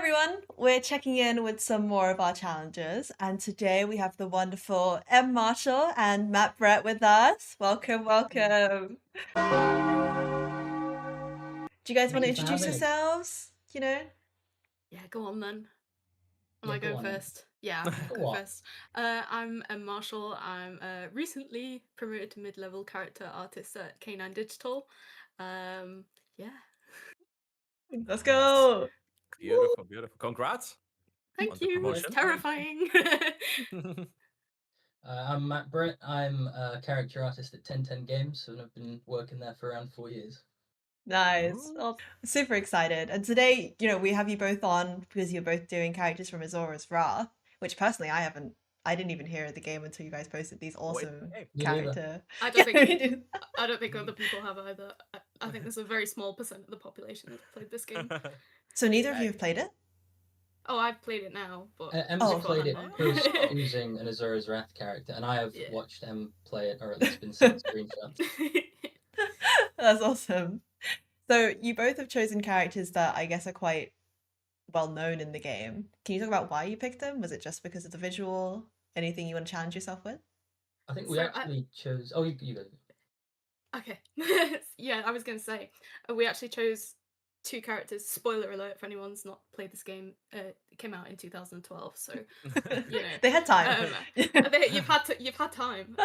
everyone, we're checking in with some more of our challenges, and today we have the wonderful M. Marshall and Matt Brett with us. Welcome, welcome. Do you guys want Thank to you for introduce having me. yourselves? Yeah, go on then. Am Yeah, I go going on then. first? Yeah, I'll Go go on. first. I'm Marshall. I'm recently promoted to mid-level character artist at K9 Digital. Yeah. Let's Nice. go. Beautiful, beautiful. Congrats on Thank the you. It's promotion. terrifying. I'm Matt Brett. I'm a character artist at 1010 Games, and I've been working there for around 4 years. Nice. Ooh. Oh, super excited. And today, we have you both on because you're both doing characters from Azura's Wrath, which personally I didn't even hear of the game until you guys posted these Wait, awesome hey. Me neither. character. I Yeah, don't think we did. I don't think other people have either. I think there's a very small percent of the population that's played this game. So neither of you Hey. have played it? Oh, I've played it now, but Em's Oh, played beforehand, it no. post Oh. choosing an Azura's Wrath character, and I have Yeah. watched Em play it, or at least been sent screenshots. That's awesome. So you both have chosen characters that I guess are quite well known in the game. Can you talk about why you picked them? Was it just because of the visual? Anything you want to challenge yourself with? I think we So actually chose. Oh, you go. Okay. Yeah, I was going to say, we actually chose two characters. Spoiler alert for anyone's not played this game. It came out in 2012, so you know. They had time. You've had time.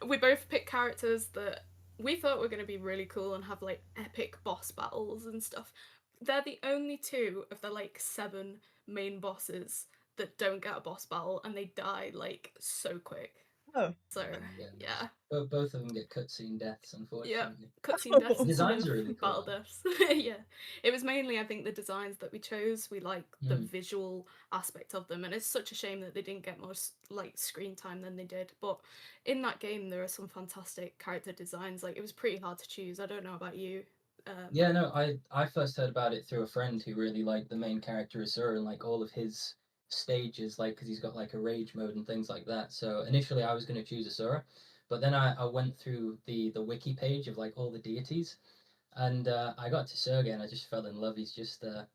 We both picked characters that we thought were going to be really cool and have like epic boss battles and stuff. They're the only two of the like 7 main bosses that don't get a boss battle, and they die like so quick. Oh. So Yeah, yeah. both of them get cutscene deaths, Yeah, unfortunately. cutscene deaths The instead designs of are really battle cool. deaths. Yeah, it was mainly I think the designs that we chose. We like the Mm. visual aspect of them, and it's such a shame that they didn't get more like screen time than they did. But in that game, there are some fantastic character designs. Like it was pretty hard to choose. I don't know about you. Yeah, no, I first heard about it through a friend who really liked the main character Asura and like all of his stages, like because he's got like a rage mode and things like that. So initially I was going to choose Asura, but then I went through the wiki page of like all the deities, and I got to Sergei and I just fell in love. He's just a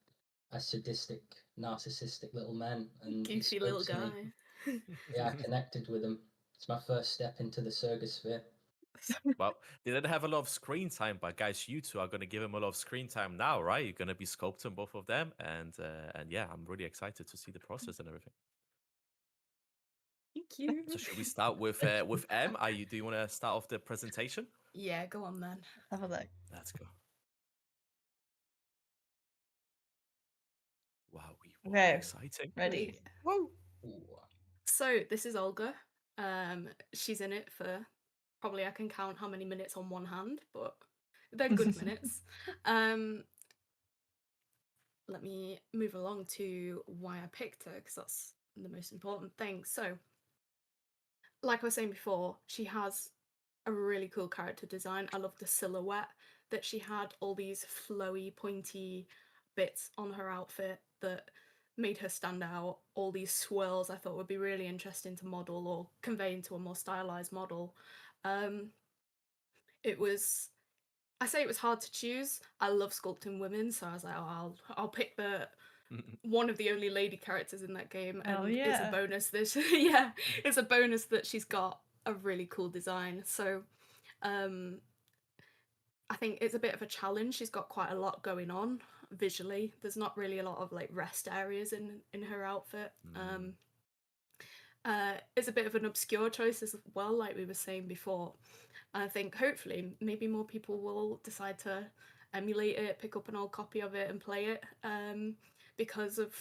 sadistic, narcissistic little man, and he Goofy spoke little to me. guy. Yeah, I connected with him. It's my first step into the Surgosphere. Well, they didn't have a lot of screen time, but guys, you two are gonna give him a lot of screen time now, right? You're gonna be sculpting both of them, and yeah, I'm really excited to see the process and everything. Thank you. So should we start with M? Do you want to start off the presentation? Yeah, go on then. Have a look. Let's go. Wow, Okay, exciting. ready. Whoa. Ooh. So this is Olga. She's in it for probably I can count how many minutes on one hand, but they're good minutes. Let me move along to why I picked her because that's the most important thing. So, like I was saying before, she has a really cool character design. I love the silhouette that she had, all these flowy, pointy bits on her outfit that made her stand out. All these swirls I thought would be really interesting to model or convey into a more stylized model. It was I say it was hard to choose. I love sculpting women, so I was like, oh, I'll pick the one of the only lady characters in that game, Oh, and it's a yeah. bonus that yeah, it's a bonus that she's got a really cool design. So, um, I think it's a bit of a challenge. She's got quite a lot going on visually. There's not really a lot of like rest areas in her outfit. It's a bit of an obscure choice as well, like we were saying before. I think hopefully maybe more people will decide to emulate it, pick up an old copy of it and play it because of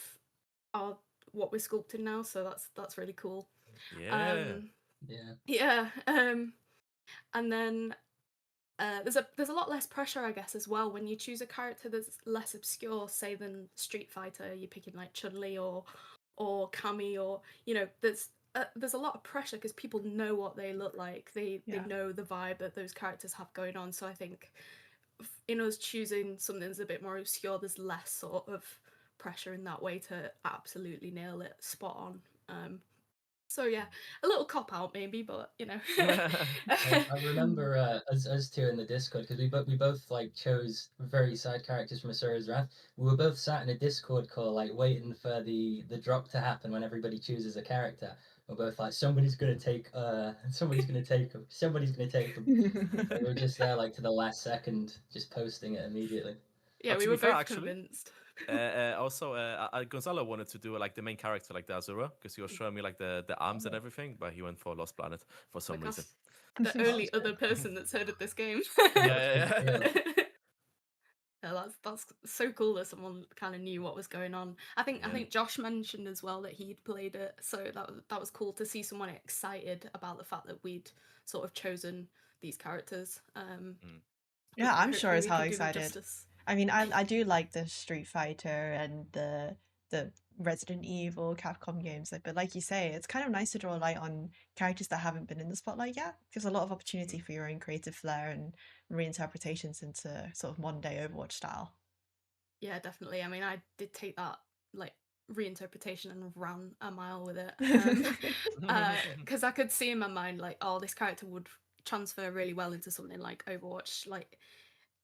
our what we're sculpting now. So that's really cool. Yeah. Yeah. Yeah. And then there's a lot less pressure, I guess, as well when you choose a character that's less obscure, say than Street Fighter. You're picking like Chun-Li or Cammy, or there's a lot of pressure because people know what they look like. They know the vibe that those characters have going on. So I think in us choosing something that's a bit more obscure, there's less sort of pressure in that way to absolutely nail it spot on. So yeah, a little cop out maybe, but you know. I remember us two in the Discord, because we both like chose very side characters from Asura's Wrath. We were both sat in a Discord call, like waiting for the drop to happen when everybody chooses a character. We're both like, somebody's gonna take somebody's gonna take him, somebody's gonna take him. And we were just there like to the last second, just posting it immediately. Yeah, To we be were fair, both actually, convinced. also, Gonzalo wanted to do like the main character, like the Azura, because he was showing me like the arms and everything, but he went for Lost Planet for some reason. Because the only other person that's heard of this game. Yeah. Yeah, that's so cool that someone kind of knew what was going on. I think Josh mentioned as well that he'd played it, so that was cool to see someone excited about the fact that we'd sort of chosen these characters. Yeah, I'm hopefully sure as we hell can do them excited. justice. I mean, I do like the Street Fighter and the Resident Evil, Capcom games, but like you say, it's kind of nice to draw a light on characters that haven't been in the spotlight yet. Gives a lot of opportunity for your own creative flair and reinterpretations into sort of modern day Overwatch style. Yeah, definitely. I mean, I did take that like reinterpretation and ran a mile with it, because I could see in my mind like, oh, this character would transfer really well into something like Overwatch, like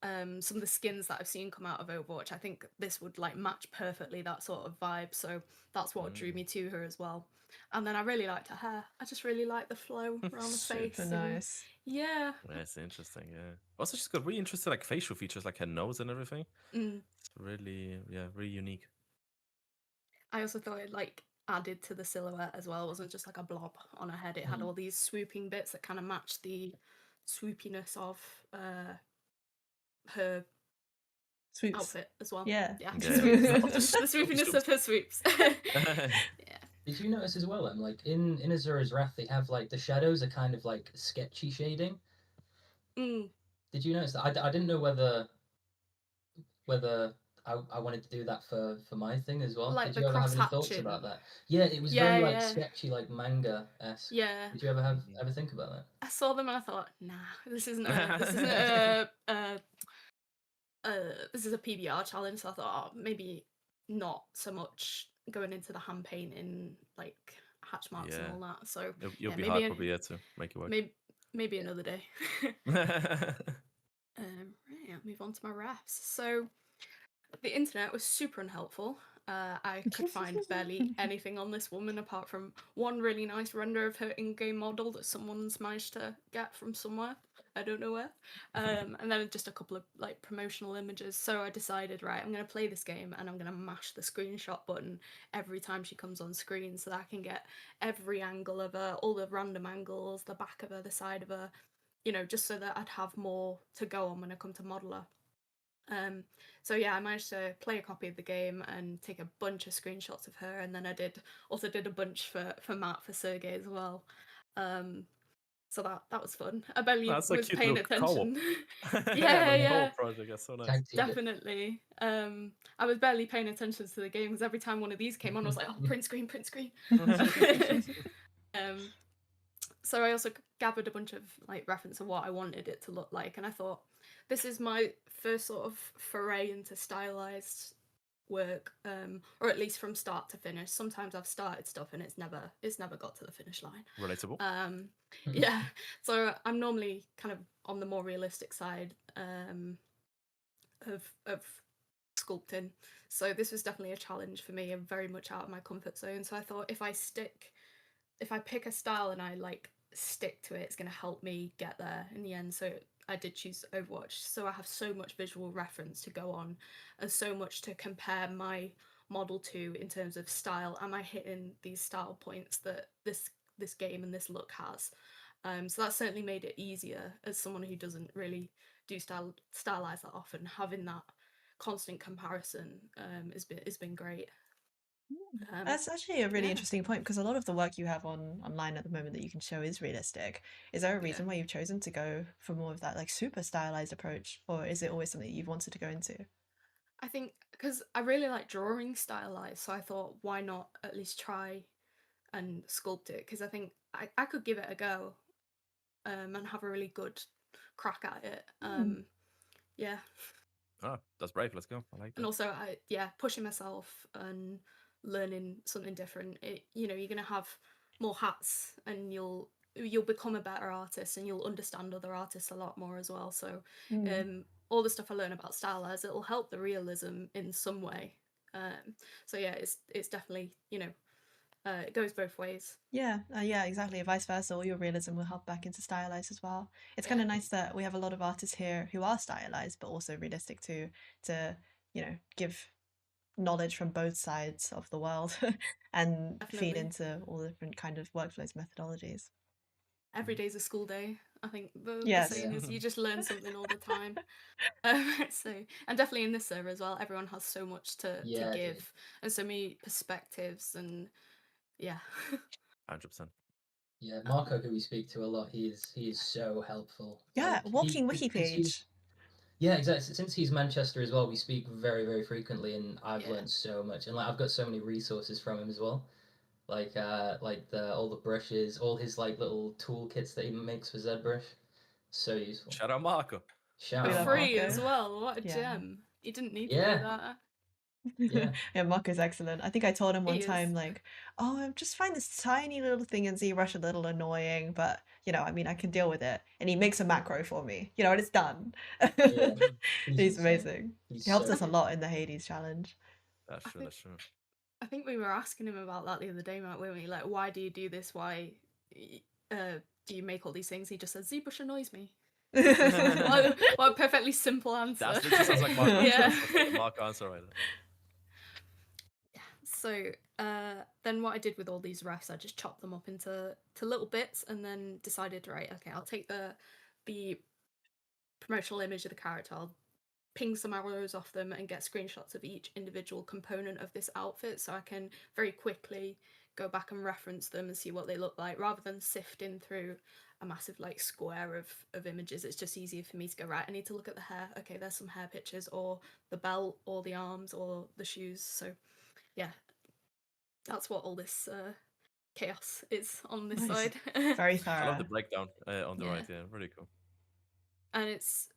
some of the skins that I've seen come out of Overwatch. I think this would like match perfectly that sort of vibe, so that's what drew me to her as well. And then I really liked her hair. I just really liked the flow around the face. Super nice. Yeah. That's interesting, yeah. Also, she's got really interesting like facial features, like her nose and everything. It's really, really unique. I also thought it like added to the silhouette as well. It wasn't just like a blob on her head. It had all these swooping bits that kind of matched the swoopiness of her Swoops. outfit as well. Yeah. Yeah. Yeah. The swoopiness of her swoops. Yeah. Did you notice as well, like in Azura's Wrath, they have like the shadows are kind of like sketchy shading. Did you notice that? I didn't know whether I wanted to do that for my thing as well. Like Did the you ever have any thoughts cross-hatching. about that? Yeah, it was very like sketchy, like manga-esque. Yeah. Did you ever think about that? I saw them and I thought, nah, this isn't a this is a PBR challenge. So I thought, oh, maybe not so much going into the hand painting, like hatch marks and all that. So You'll be hard probably to make it work. Maybe another day. Right, I'll move on to my refs. So the internet was super unhelpful. I could find barely anything on this woman apart from one really nice render of her in-game model that someone's managed to get from somewhere. I don't know where. And then just a couple of like promotional images. So I decided, right, I'm going to play this game and I'm going to mash the screenshot button every time she comes on screen so that I can get every angle of her, all the random angles, the back of her, the side of her, you know, just so that I'd have more to go on when I come to model her. So yeah, I managed to play a copy of the game and take a bunch of screenshots of her, and then I also did a bunch for Matt, for Sergey as well. So that was fun. I barely was paying attention. Yeah. Project. That's so nice. Definitely. I was barely paying attention to the game because every time one of these came on, I was like, oh, print screen. So I also gathered a bunch of like reference of what I wanted it to look like, and I thought this is my first sort of foray into stylized work, or at least from start to finish. Sometimes I've started stuff and it's never got to the finish line. Relatable. Yeah. So I'm normally kind of on the more realistic side of sculpting. So this was definitely a challenge for me and very much out of my comfort zone. So I thought if I pick a style and I like stick to it, it's going to help me get there in the end. So I did choose Overwatch. So I have so much visual reference to go on and so much to compare my model to in terms of style. Am I hitting these style points that this game and this look has? So that certainly made it easier as someone who doesn't really do stylize that often. Having that constant comparison has been great. That's actually a really interesting point, because a lot of the work you have online at the moment that you can show is realistic. Is there a reason why you've chosen to go for more of that like super stylized approach, or is it always something you've wanted to go into? I think because I really like drawing stylized, so I thought, why not at least try and sculpt it? Because I think I could give it a go and have a really good crack at it. Yeah. Oh, that's brave. Let's go. I like that. And also, pushing myself and learning something different. You're gonna have more hats, and you'll become a better artist, and you'll understand other artists a lot more as well. So all the stuff I learn about stylize, it'll help the realism in some way. So yeah, it's definitely, it goes both ways. Yeah, exactly. Vice versa, all your realism will help back into stylized as well. It's kind Yeah. of nice that we have a lot of artists here who are stylized, but also realistic too, to give knowledge from both sides of the world and feed Definitely. into all the different kind of workflows, methodologies. Every day's a school day. I think the Yes. saying is you just learn something all the time. So, and definitely in this server as well, everyone has so much to Yeah, dude. give, and so many perspectives, and yeah. 100%. Yeah, Marco, who we speak to a lot, he is so helpful. Yeah, Like, walking wiki since he's- page. Yeah, exactly. Since he's Manchester as well, we speak very, very frequently, and I've Yeah. learned so much. And like, I've got so many resources from him as well. Like all the brushes, all his like little toolkits that he makes for ZBrush. So useful. Shout out Marco. Shout For We out love free Marco. as well. What a Yeah. gem. You didn't need to Yeah. do that. Yeah. Yeah, Marco's excellent. I think I told him one He time, is. like, oh, I just find this tiny little thing in ZBrush a little annoying, but I mean, I can deal with it. And he makes a macro for me, and it's done. Yeah. He's insane. amazing. He's He helps so us a good. lot in the Hades challenge. That's true. think- That's true. I think we were asking him about that the other day, weren't we? Like, why do you do this? Why do you make all these things? He just says, ZBrush annoys me. What a perfectly simple answer. That literally sounds like Marco. Yeah. That sounds like a Marco answer right there. So then what I did with all these refs, I just chopped them up into little bits, and then decided, right, okay, I'll take the promotional image of the character, I'll ping some arrows off them and get screenshots of each individual component of this outfit, so I can very quickly go back and reference them and see what they look like, rather than sifting through a massive like square of images. It's just easier for me to go, right, I need to look at the hair, okay, there's some hair pictures, or the belt, or the arms, or the shoes. So yeah, that's what all this chaos is on this Nice. side. Very I thorough. love the breakdown on the Yeah. right. Yeah, really cool. And it's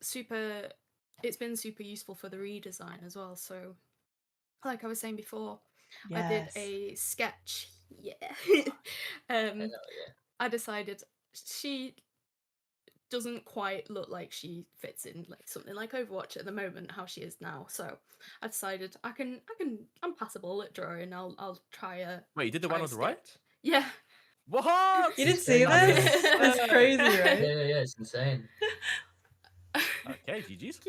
been super useful for the redesign as well. So like I was saying before, I did Yes. a sketch. Yeah. Hell yeah. I decided she doesn't quite look like she fits in like something like Overwatch at the moment, how she is now. So I decided I'm passable at drawing. I'll try a Wait, you did the one on the right? sketch. Yeah. What? You didn't see Insane. this? That's crazy, Yeah, right? yeah, it's insane. Okay, GG's.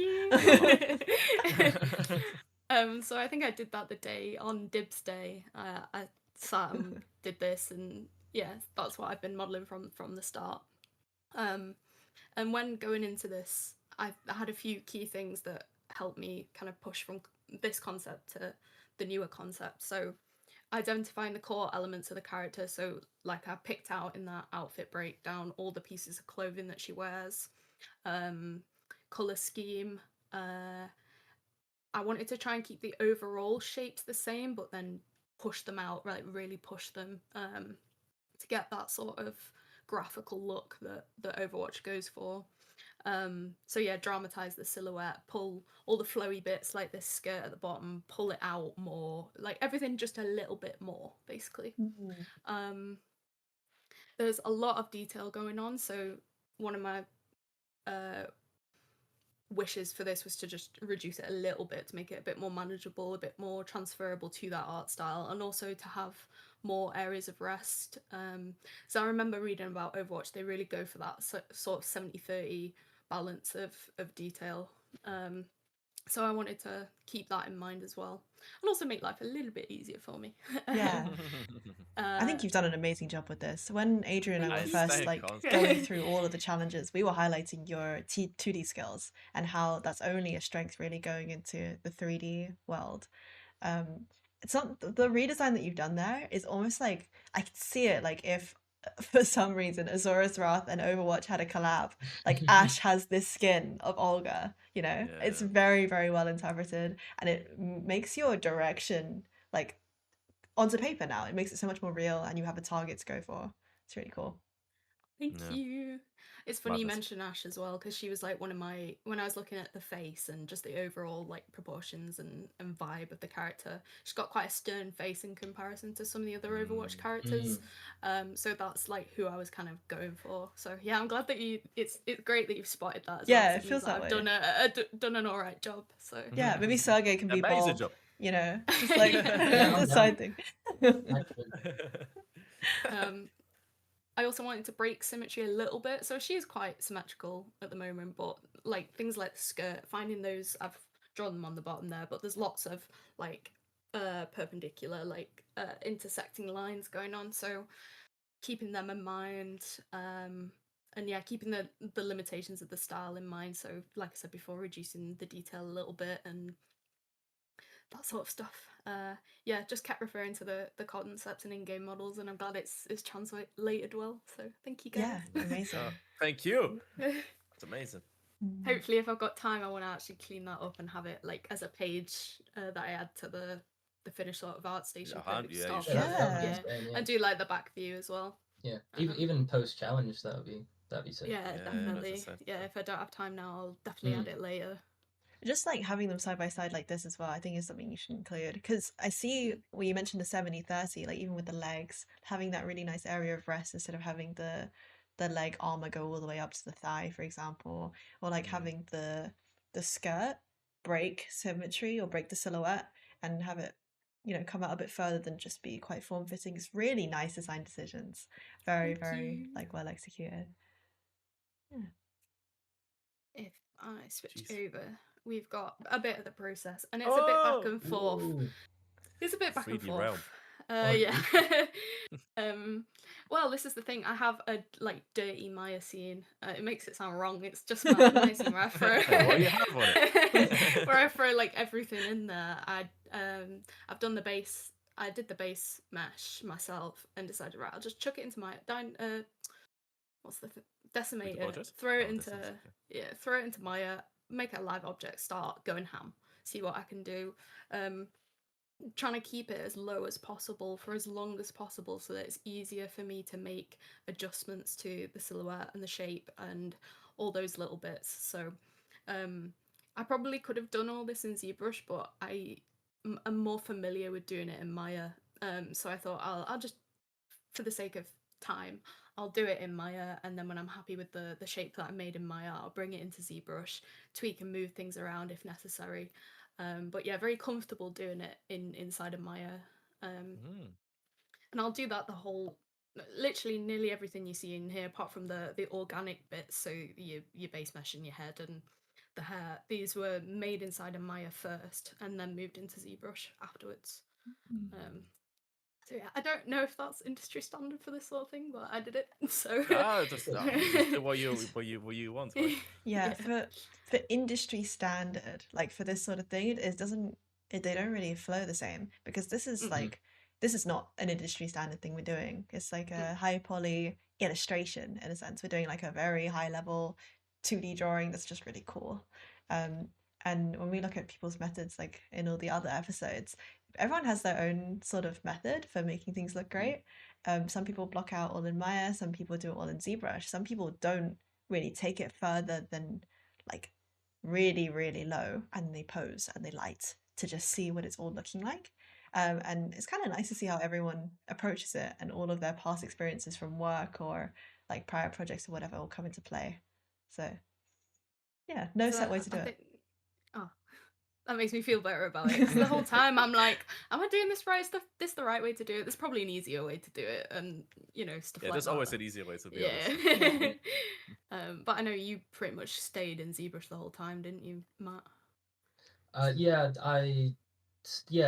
So I think I did that the day on Dibs Day. I sat and did this, and yeah, that's what I've been modelling from the start. And when going into this, I had a few key things that helped me kind of push from this concept to the newer concept. So identifying the core elements of the character. So like I picked out in that outfit breakdown all the pieces of clothing that she wears, color scheme. I wanted to try and keep the overall shapes the same, but then push them out, like really push them to get that sort of graphical look that Overwatch goes for. So yeah, dramatize the silhouette, pull all the flowy bits like this skirt at the bottom, pull it out more, like everything just a little bit more, basically. There's a lot of detail going on, so one of my wishes for this was to just reduce it a little bit to make it a bit more manageable, a bit more transferable to that art style, and also to have more areas of rest. So I remember reading about Overwatch, they really go for that sort of 70-30 balance of detail. So I wanted to keep that in mind as well, and also make life a little bit easier for me. Yeah. I think you've done an amazing job with this. When Adrian and I were Thank first you. like Constant. going through all of the challenges, we were highlighting your 2D skills and how that's only a strength really going into the 3D world. It's not the redesign that you've done there is almost like I could see it like if for some reason Asura's Wrath and Overwatch had a collab, like Ash has this skin of Olga, it's Yeah. very, very well interpreted, and it makes your direction like onto paper now. It makes it so much more real, and you have a target to go for. It's really cool. Thank Yeah. you. It's funny you Madness. mention Ash as well, because she was like one of my, when I was looking at the face and just the overall like proportions and vibe of the character, she's got quite a stern face in comparison to some of the other Overwatch characters. So that's like who I was kind of going for. So yeah, I'm glad that it's great that you've spotted that as well. Yeah, 'cause it means feels that I've way. done an alright job. So Yeah, maybe Sergey can be Amazing more, job. you know, just like Yeah, I'm the down. side thing. Actually, I also wanted to break symmetry a little bit. So she is quite symmetrical at the moment, but like things like the skirt, finding those, I've drawn them on the bottom there, but there's lots of like perpendicular, like intersecting lines going on. So keeping them in mind, and yeah, keeping the limitations of the style in mind. So like I said before, reducing the detail a little bit and that sort of stuff. Yeah, just kept referring to the concepts and in-game models, and I'm glad it's translated well. So thank you guys. Yeah, amazing. Thank you. That's amazing. Hopefully, if I've got time, I want to actually clean that up and have it like as a page that I add to the finished sort of art station. Yeah, Perfect you start should. for yeah, it. that would be Yeah, insane. Yeah, and do like the back view as well. yeah. Even post challenge, that'd be sick. Yeah, Yeah, definitely. that's it. Yeah, if I don't have time now, I'll definitely add it later. Just like having them side by side like this as well, I think is something you should include. Because I see well, you mentioned the 70-30, like even with the legs, having that really nice area of rest instead of having the leg armor go all the way up to the thigh, for example, or like having the skirt break symmetry or break the silhouette and have it, you know, come out a bit further than just be quite form fitting. It's really nice design decisions. Very, Thank very you. like well executed. Yeah. If I switch Jeez. over, we've got a bit of the process, and it's a bit back and forth. Ooh. It's a bit back and 3D forth. realm. Yeah. Well, this is the thing. I have a like dirty Maya scene. It makes it sound wrong. It's just my scene where I throw What do you have on it? where I throw like everything in there. I've done the base. I did the base mesh myself and decided, right, I'll just chuck it into my what's the decimator? apologize? Throw it Oh, into distance, okay. yeah, throw it into Maya. Make a live object. Start going ham. See what I can do. Trying to keep it as low as possible for as long as possible so that it's easier for me to make adjustments to the silhouette and the shape and all those little bits. So I probably could have done all this in ZBrush, but I'm more familiar with doing it in Maya. So I thought I'll just, for the sake of time, I'll do it in Maya, and then when I'm happy with the shape that I made in Maya, I'll bring it into ZBrush, tweak and move things around if necessary. But yeah, very comfortable doing it inside of Maya. And I'll do that the whole, literally nearly everything you see in here, apart from the organic bits, so your base mesh in your head and the hair. These were made inside of Maya first, and then moved into ZBrush afterwards. So yeah, I don't know if that's industry standard for this sort of thing, but I did it. So Just do what you want, right? Yeah, for industry standard, like for this sort of thing, it doesn't they don't really flow the same because this is like this is not an industry standard thing we're doing. It's like a high poly illustration in a sense. We're doing like a very high level 2D drawing that's just really cool. And when we look at people's methods, like in all the other episodes, everyone has their own sort of method for making things look great. Some people block out all in Maya, some people do it all in ZBrush, some people don't really take it further than like really, really low and they pose and they light to just see what it's all looking like. And it's kind of nice to see how everyone approaches it and all of their past experiences from work or like prior projects or whatever will come into play. So yeah, no set way to do it. Oh, that makes me feel better about it. 'Cause the whole time I'm like, am I doing this right? Is this the right way to do it? There's probably an easier way to do it, and you know, stuff like that. There's always an easier way to be honest. But I know you pretty much stayed in ZBrush the whole time, didn't you, Matt? Yeah,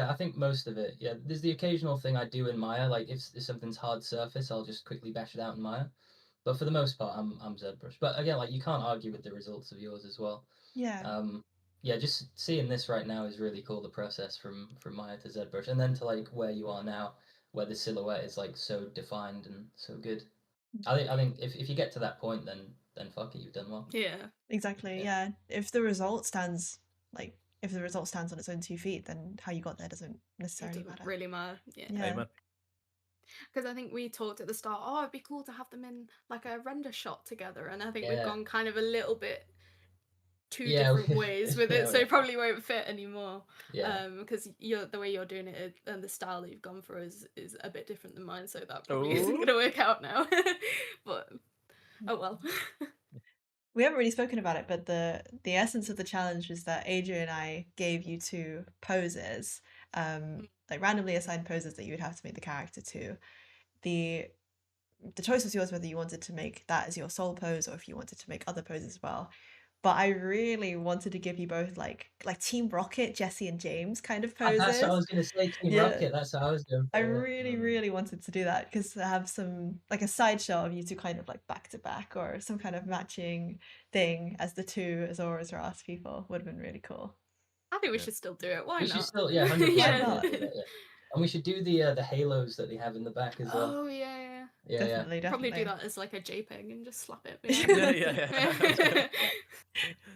I think most of it. Yeah, there's the occasional thing I do in Maya, like if something's hard surface, I'll just quickly bash it out in Maya. But for the most part, I'm ZBrush. But again, like you can't argue with the results of yours as well. Yeah. Yeah, just seeing this right now is really cool. The process from Maya to ZBrush, and then to like where you are now, where the silhouette is like so defined and so good. I think if you get to that point, then fuck it, you've done well. Yeah. Exactly. Yeah. If the result stands on its own 2 feet, then how you got there doesn't necessarily matter. Really matter. Yeah. Yeah. Amen. Because I think we talked at the start, oh, it'd be cool to have them in like a render shot together, and I think we've Yeah. gone kind of a little bit two Yeah, different ways with it, yeah, so yeah. it probably won't fit anymore. Yeah. Because the way you're doing it and the style that you've gone for is a bit different than mine, so that probably isn't Oh. gonna work out now. But oh well. We haven't really spoken about it, but the essence of the challenge is that Adrian and I gave you two poses, like randomly assigned poses that you would have to make the character to. The choice was yours whether you wanted to make that as your sole pose or if you wanted to make other poses as well. But I really wanted to give you both like Team Rocket, Jesse and James kind of poses. That's what I was gonna say, Team Yeah. Rocket. That's what I was going for. I yeah. really, really wanted to do that because to have some like a side shot of you two kind of like back to back or some kind of matching thing as the two Azuras Wrath people would have been really cool. I think we Yeah. should still do it. Why We not? should still, yeah, 100%. Yeah. not? do that, yeah. And we should do the halos that they have in the back as well. Oh yeah. Yeah, Definitely, Probably definitely. do that as like a JPEG and just slap it. Yeah, yeah.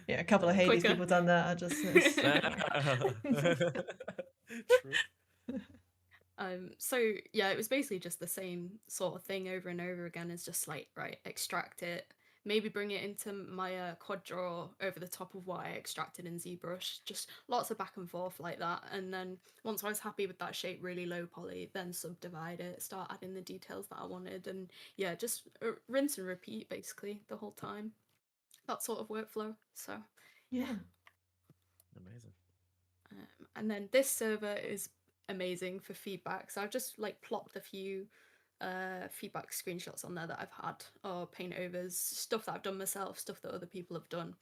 Yeah, a couple of Hades Quicker. people done that. I just True. So yeah, it was basically just the same sort of thing over and over again. It's just like, right, extract it, maybe bring it into my quad draw over the top of what I extracted in ZBrush. Just lots of back and forth like that. And then once I was happy with that shape, really low poly, then subdivide it, start adding the details that I wanted, and yeah, just rinse and repeat basically the whole time. That sort of workflow. So yeah. Amazing. And then this server is amazing for feedback. So I've just like plopped a few feedback screenshots on there that I've had, or paint overs, stuff that I've done myself, stuff that other people have done.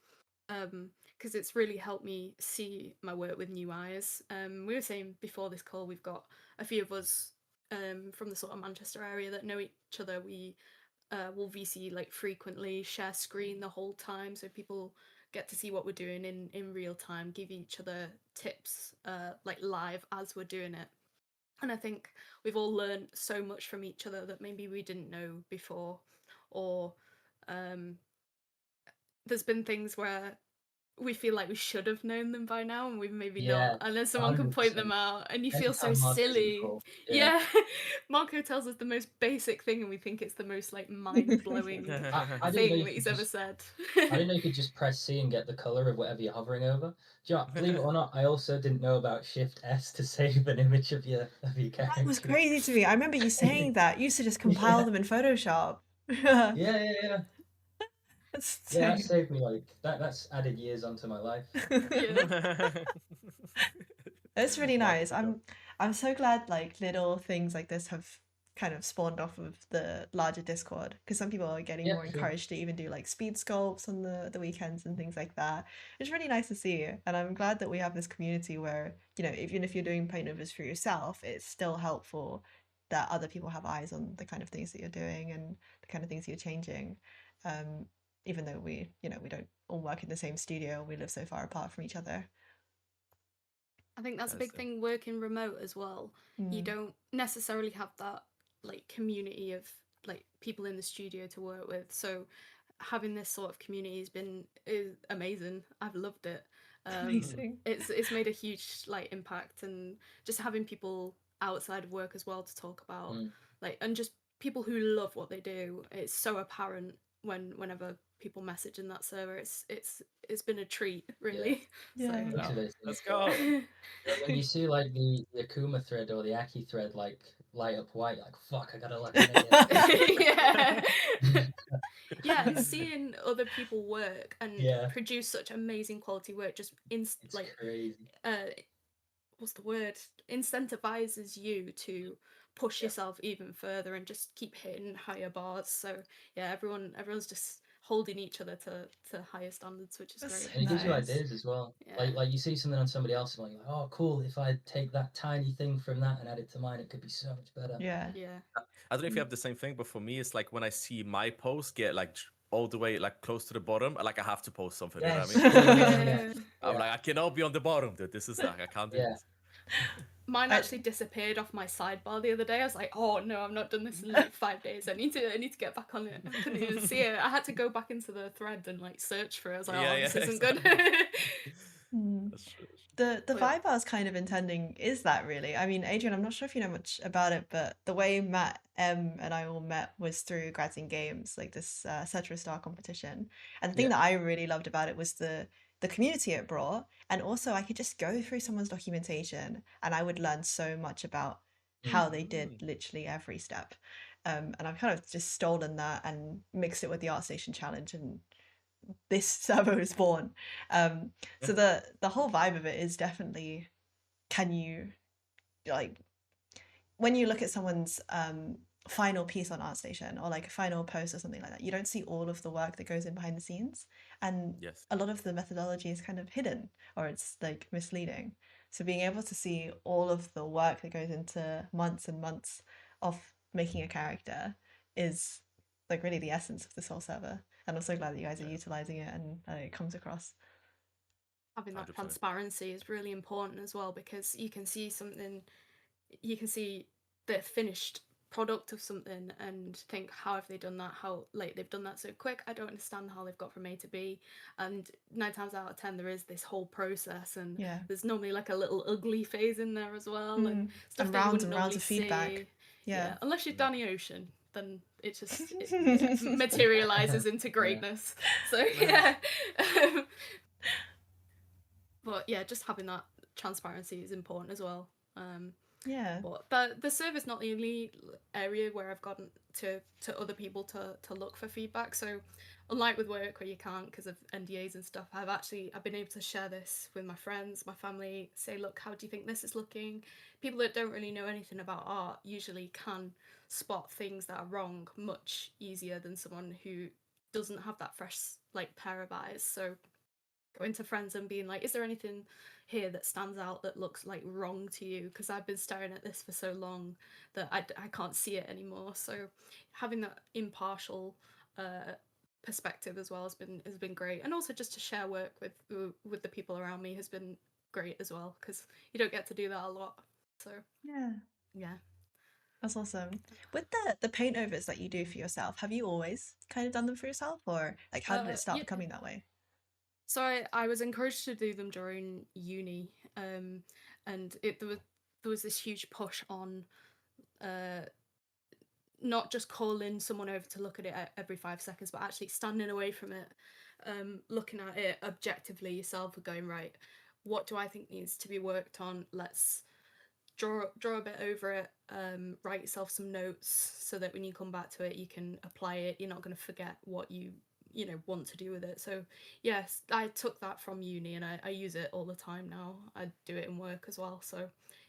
Because it's really helped me see my work with new eyes. We were saying before this call, we've got a few of us from the sort of Manchester area that know each other. We will VC like frequently, share screen the whole time, so people get to see what we're doing in real time, give each other tips like live as we're doing it. And I think we've all learned so much from each other that maybe we didn't know before, or there's been things where we feel like we should have known them by now and we've maybe Yeah, not, and then someone can point 100%. them out and you Every feel so time Marco's in the silly. call, Yeah. Marco tells us the most basic thing and we think it's the most like mind-blowing I didn't know thing you that could he's ever just- said. I didn't know you could just press C and get the color of whatever you're hovering over. Do you know, believe it or not, I also didn't know about Shift S to save an image of your character. That was crazy to me. I remember you saying that. You used to just compile Yeah. them in Photoshop. Yeah. That's Yeah, that so- saved me like that's added years onto my life. It's really Mark, nice. I'm so glad like little things like this have kind of spawned off of the larger Discord because some people are getting Yeah, more sure. encouraged to even do like speed sculpts on the weekends and things like that. It's really nice to see, and I'm glad that we have this community where, you know, even if you're doing paint overs for yourself, it's still helpful that other people have eyes on the kind of things that you're doing and the kind of things you're changing. Even though we don't all work in the same studio, we live so far apart from each other. I think that's a That's big it. thing working remote as well. You Mm. don't necessarily have that like community of like people in the studio to work with. So having this sort of community is amazing. I've loved it. Amazing. It's made a huge like impact, and just having people outside of work as well to talk about like, and just people who love what they do. It's so apparent whenever people message in that server. It's been a treat, really. Yeah. So, Motivating Let's as well. go. When you see like the Akuma thread or the Aki thread like light up white, like fuck, I gotta look at it. yeah. Yeah, and seeing other people work and Yeah. produce such amazing quality work just It's like crazy. what's the word? Incentivizes you to push Yeah. yourself even further and just keep hitting higher bars. So yeah, everyone's just holding each other to higher standards, which is That's great. And it gives you Nice. ideas as well. Yeah. Like you see something on somebody else and you're like, oh cool, if I take that tiny thing from that and add it to mine, it could be so much better. Yeah. Yeah. I don't know if you have the same thing, but for me, it's like when I see my post get like all the way like close to the bottom, like I have to post something. Yes. You know what I mean? Yeah. I'm like, I cannot be on the bottom, dude. This is like I can't do Yeah. this. Mine I- actually disappeared off my sidebar the other day. I was like, oh no, I've not done this in like 5 days. I need to get back on it. I couldn't even see it. I had to go back into the thread and like search for it. I was like, Yeah, oh, yeah, this isn't exactly. good. Hmm. That's true. The Oh, yeah. vibe I was kind of intending is that really. I mean, Adrian, I'm not sure if you know much about it, but the way Matt M and I all met was through Grads in Games, like this Cetra Star competition. And the thing Yeah. that I really loved about it was the community it brought, and also I could just go through someone's documentation and I would learn so much about how they did Mm. literally every step. And I've kind of just stolen that and mixed it with the ArtStation challenge, and this server was born. So the whole vibe of it is definitely, can you, like, when you look at someone's final piece on ArtStation or like a final post or something like that, you don't see all of the work that goes in behind the scenes, and Yes. a lot of the methodology is kind of hidden or it's like misleading. So being able to see all of the work that goes into months and months of making a character is like really the essence of this whole server. And I'm so glad that you guys are Yeah. utilizing it and it comes across. Having that 100%. transparency is really important as well, because you can see something, you can see the finished product of something and think, how have they done that? How, like, they've done that so quick. I don't understand how they've got from A to B. And 9 times out of 10 there is this whole process, and Yeah. there's normally like a little ugly phase in there as well, and Mm. stuff And that you rounds wouldn't and rounds normally of feedback. see. Yeah. Unless you're Mm. Danny Ocean, then it just yeah, materializes into greatness. So yeah. But yeah, just having that transparency is important as well. Yeah. But the server's not the only area where I've gotten to other people to look for feedback. So unlike with work where you can't because of NDAs and stuff, I've been able to share this with my friends, my family, say, look, how do you think this is looking? People that don't really know anything about art usually can spot things that are wrong much easier than someone who doesn't have that fresh like pair of eyes. So going to friends and being like, is there anything here that stands out that looks like wrong to you? Because I've been staring at this for so long that I can't see it anymore. So having that impartial perspective as well has been great, and also just to share work with the people around me has been great as well, because you don't get to do that a lot. So Yeah. yeah. That's awesome. With the paint overs that you do for yourself, have you always kind of done them for yourself, or like how did it start Yeah. becoming that way? So I was encouraged to do them during uni, and there was this huge push on not just calling someone over to look at it every 5 seconds, but actually standing away from it, looking at it objectively yourself and going, right, what do I think needs to be worked on? Let's draw a bit over it, write yourself some notes so that when you come back to it you can apply it. You're not going to forget what you want to do with it. So yes, I took that from uni and I use it all the time now. I do it in work as well, so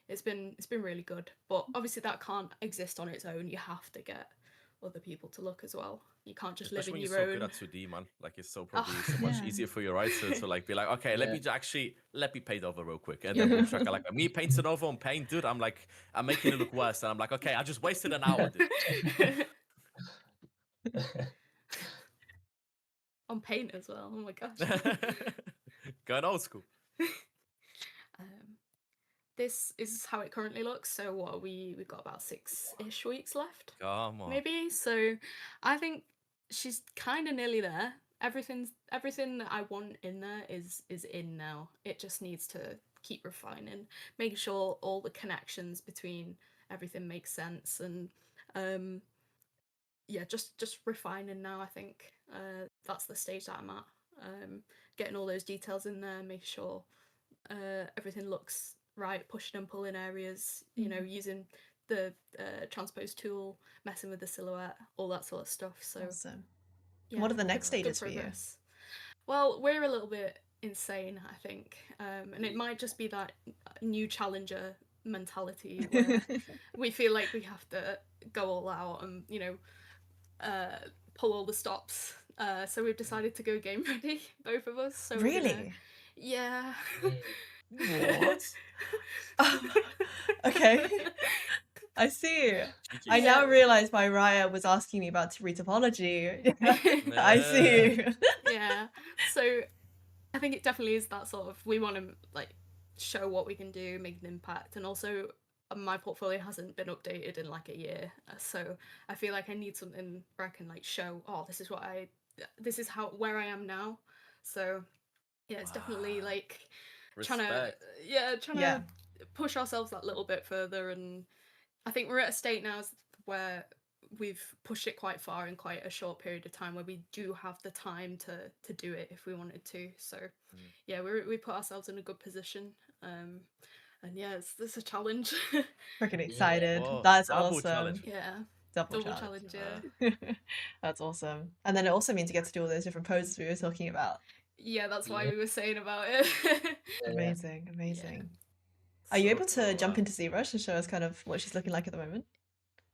it's been really good. But obviously that can't exist on its own. You have to get other people to look as well. You can't just live Especially in when you're your so good own. at 2D, man. Like it's so Oh, probably so much Yeah. easier for you, right? To like be like, okay, let Yeah. me let me paint over real quick, and then boom, shaka, like me painting over on paint, dude. I'm like, I'm making it look worse, and I'm like, okay, I just wasted an hour, dude. on paint as well. Oh my gosh. Going old school. um, this is how it currently looks. So what are we've got about 6-ish weeks left, Come on. maybe. So I think she's kind of nearly there. Everything that I want in there is in now. It just needs to keep refining, making sure all the connections between everything makes sense, and yeah, just refining now. I think that's the stage that I'm at. Getting all those details in there, making sure everything looks right, pushing and pulling areas, using the transpose tool, messing with the silhouette, all that sort of stuff. So Awesome. yeah, What are the next good stages for you? progress. Well, we're a little bit insane, I think, and it might just be that new challenger mentality where we feel like we have to go all out and pull all the stops. So we've decided to go game ready, both of us. So we're gonna, Really? yeah. What? Okay. I see. I GG's. now realize why Raya was asking me about retopology. I see. Yeah. So I think it definitely is that sort of, we want to like show what we can do, make an impact, and also my portfolio hasn't been updated in like a year, so I feel like I need something where I can like show, oh, this is where I am now. So yeah, it's definitely Wow. like trying to Respect. trying Yeah. to push ourselves that little bit further, and I think we're at a state now where we've pushed it quite far in quite a short period of time, where we do have the time to do it if we wanted to. So Mm. yeah, we put ourselves in a good position, and yeah, it's a challenge. Freaking Yeah. excited. Oh, That's double awesome. challenge. Yeah, Double double challenge. challenge. Yeah, That's awesome. And then it also means you get to do all those different poses we were talking about. yeah, that's why Yeah. we were saying about it. Yeah. Amazing, amazing. Are So you able to cool. jump into ZBrush and show us kind of what she's looking like at the moment?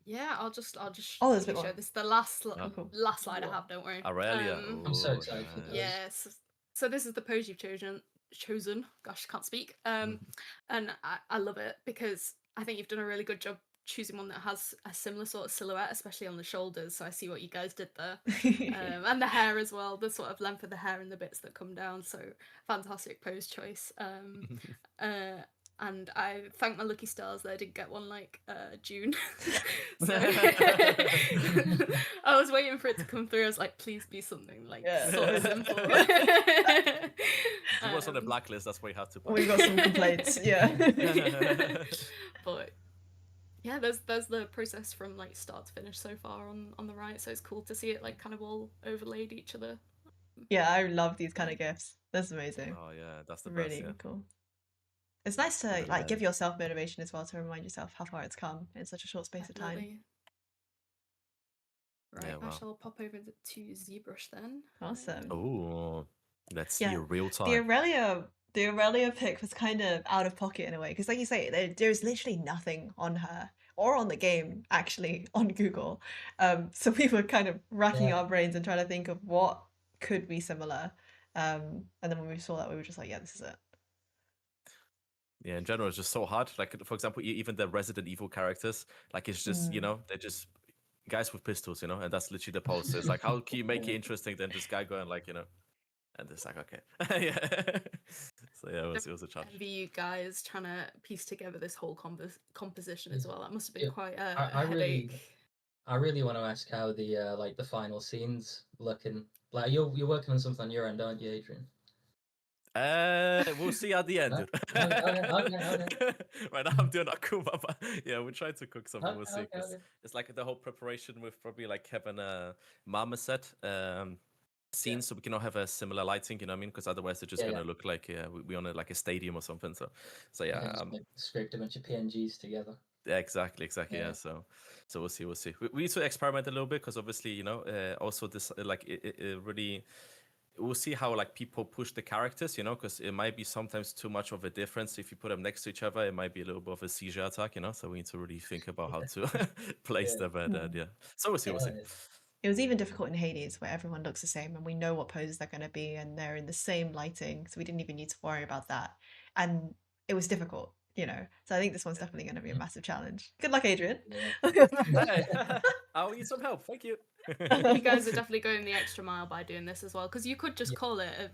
Yeah, I'll just Oh, there's a bit quickly show more. this. The last Oh, cool. last slide I Wow. have. Don't worry. Aurelia. I'm so Ooh, excited for nice. those. Yes. So this is the pose you've chosen. Gosh, I can't speak. And I love it because I think you've done a really good job choosing one that has a similar sort of silhouette, especially on the shoulders. So I see what you guys did there. And the hair as well, the sort of length of the hair and the bits that come down. So fantastic pose choice. And I thank my lucky stars that I didn't get one like June. So I was waiting for it to come through. I was like, please be something like Yeah. sort of simple. She was on the Um, blacklist. That's why you have to. We've got some complaints. Yeah. But yeah, there's the process from like start to finish so far on the right. So it's cool to see it like kind of all overlaid each other. Yeah, I love these kind of gifts. That's amazing. Oh yeah, that's the Really best. Yeah. cool. It's nice to Yeah, like give yeah. yourself motivation as well to remind yourself how far it's come in such a short space of time. Definitely. Right, Yeah, I wow. shall pop over to ZBrush then. Awesome. Oh, let's see Yeah, real The time. Aurelia pick was kind of out of pocket in a way because, like you say, there's literally nothing on her or on the game actually on Google. So we were kind of racking Yeah. our brains and trying to think of what could be similar. And then when we saw that, we were just like, yeah, this is it. Yeah, in general, it's just so hard. Like, for example, even the Resident Evil characters, like, it's just, Mm. they're just guys with pistols, and that's literally the poster. It's like, how can you make it interesting than this guy going, like, and it's like, okay. Yeah. So, yeah, it was a challenge. Envy you guys trying to piece together this whole composition as Yeah. well. That must have been Yeah, quite I a really, headache. I really want to ask how the like the final scenes looking. Like you're working on something on your end, aren't you, Adrian? We'll see at the end, dude. Okay. Right now, I'm doing Akuma, but yeah, we're trying to cook something. We'll see. Okay. It's like the whole preparation with probably like having a marmoset scene, so we can all have a similar lighting. You know what I mean? Because otherwise, it's just Yeah, gonna look like we on like a stadium or something. So yeah, just like scraped a bunch of PNGs together. yeah, exactly. Yeah. Yeah. So we'll see. We need to experiment a little bit because obviously, also this like it really. We'll see how like people push the characters, because it might be sometimes too much of a difference. If you put them next to each other, it might be a little bit of a seizure attack, so we need to really think about how to place Yeah. them. And yeah, so we'll see. It was even difficult in Hades where everyone looks the same and we know what poses they're going to be and they're in the same lighting, so we didn't even need to worry about that. And it was difficult, So I think this one's definitely going to be a massive challenge. Good luck, Adrian. Yeah. Hey, I'll need some help. Thank you. You guys are definitely going the extra mile by doing this as well, because you could just Yeah. call it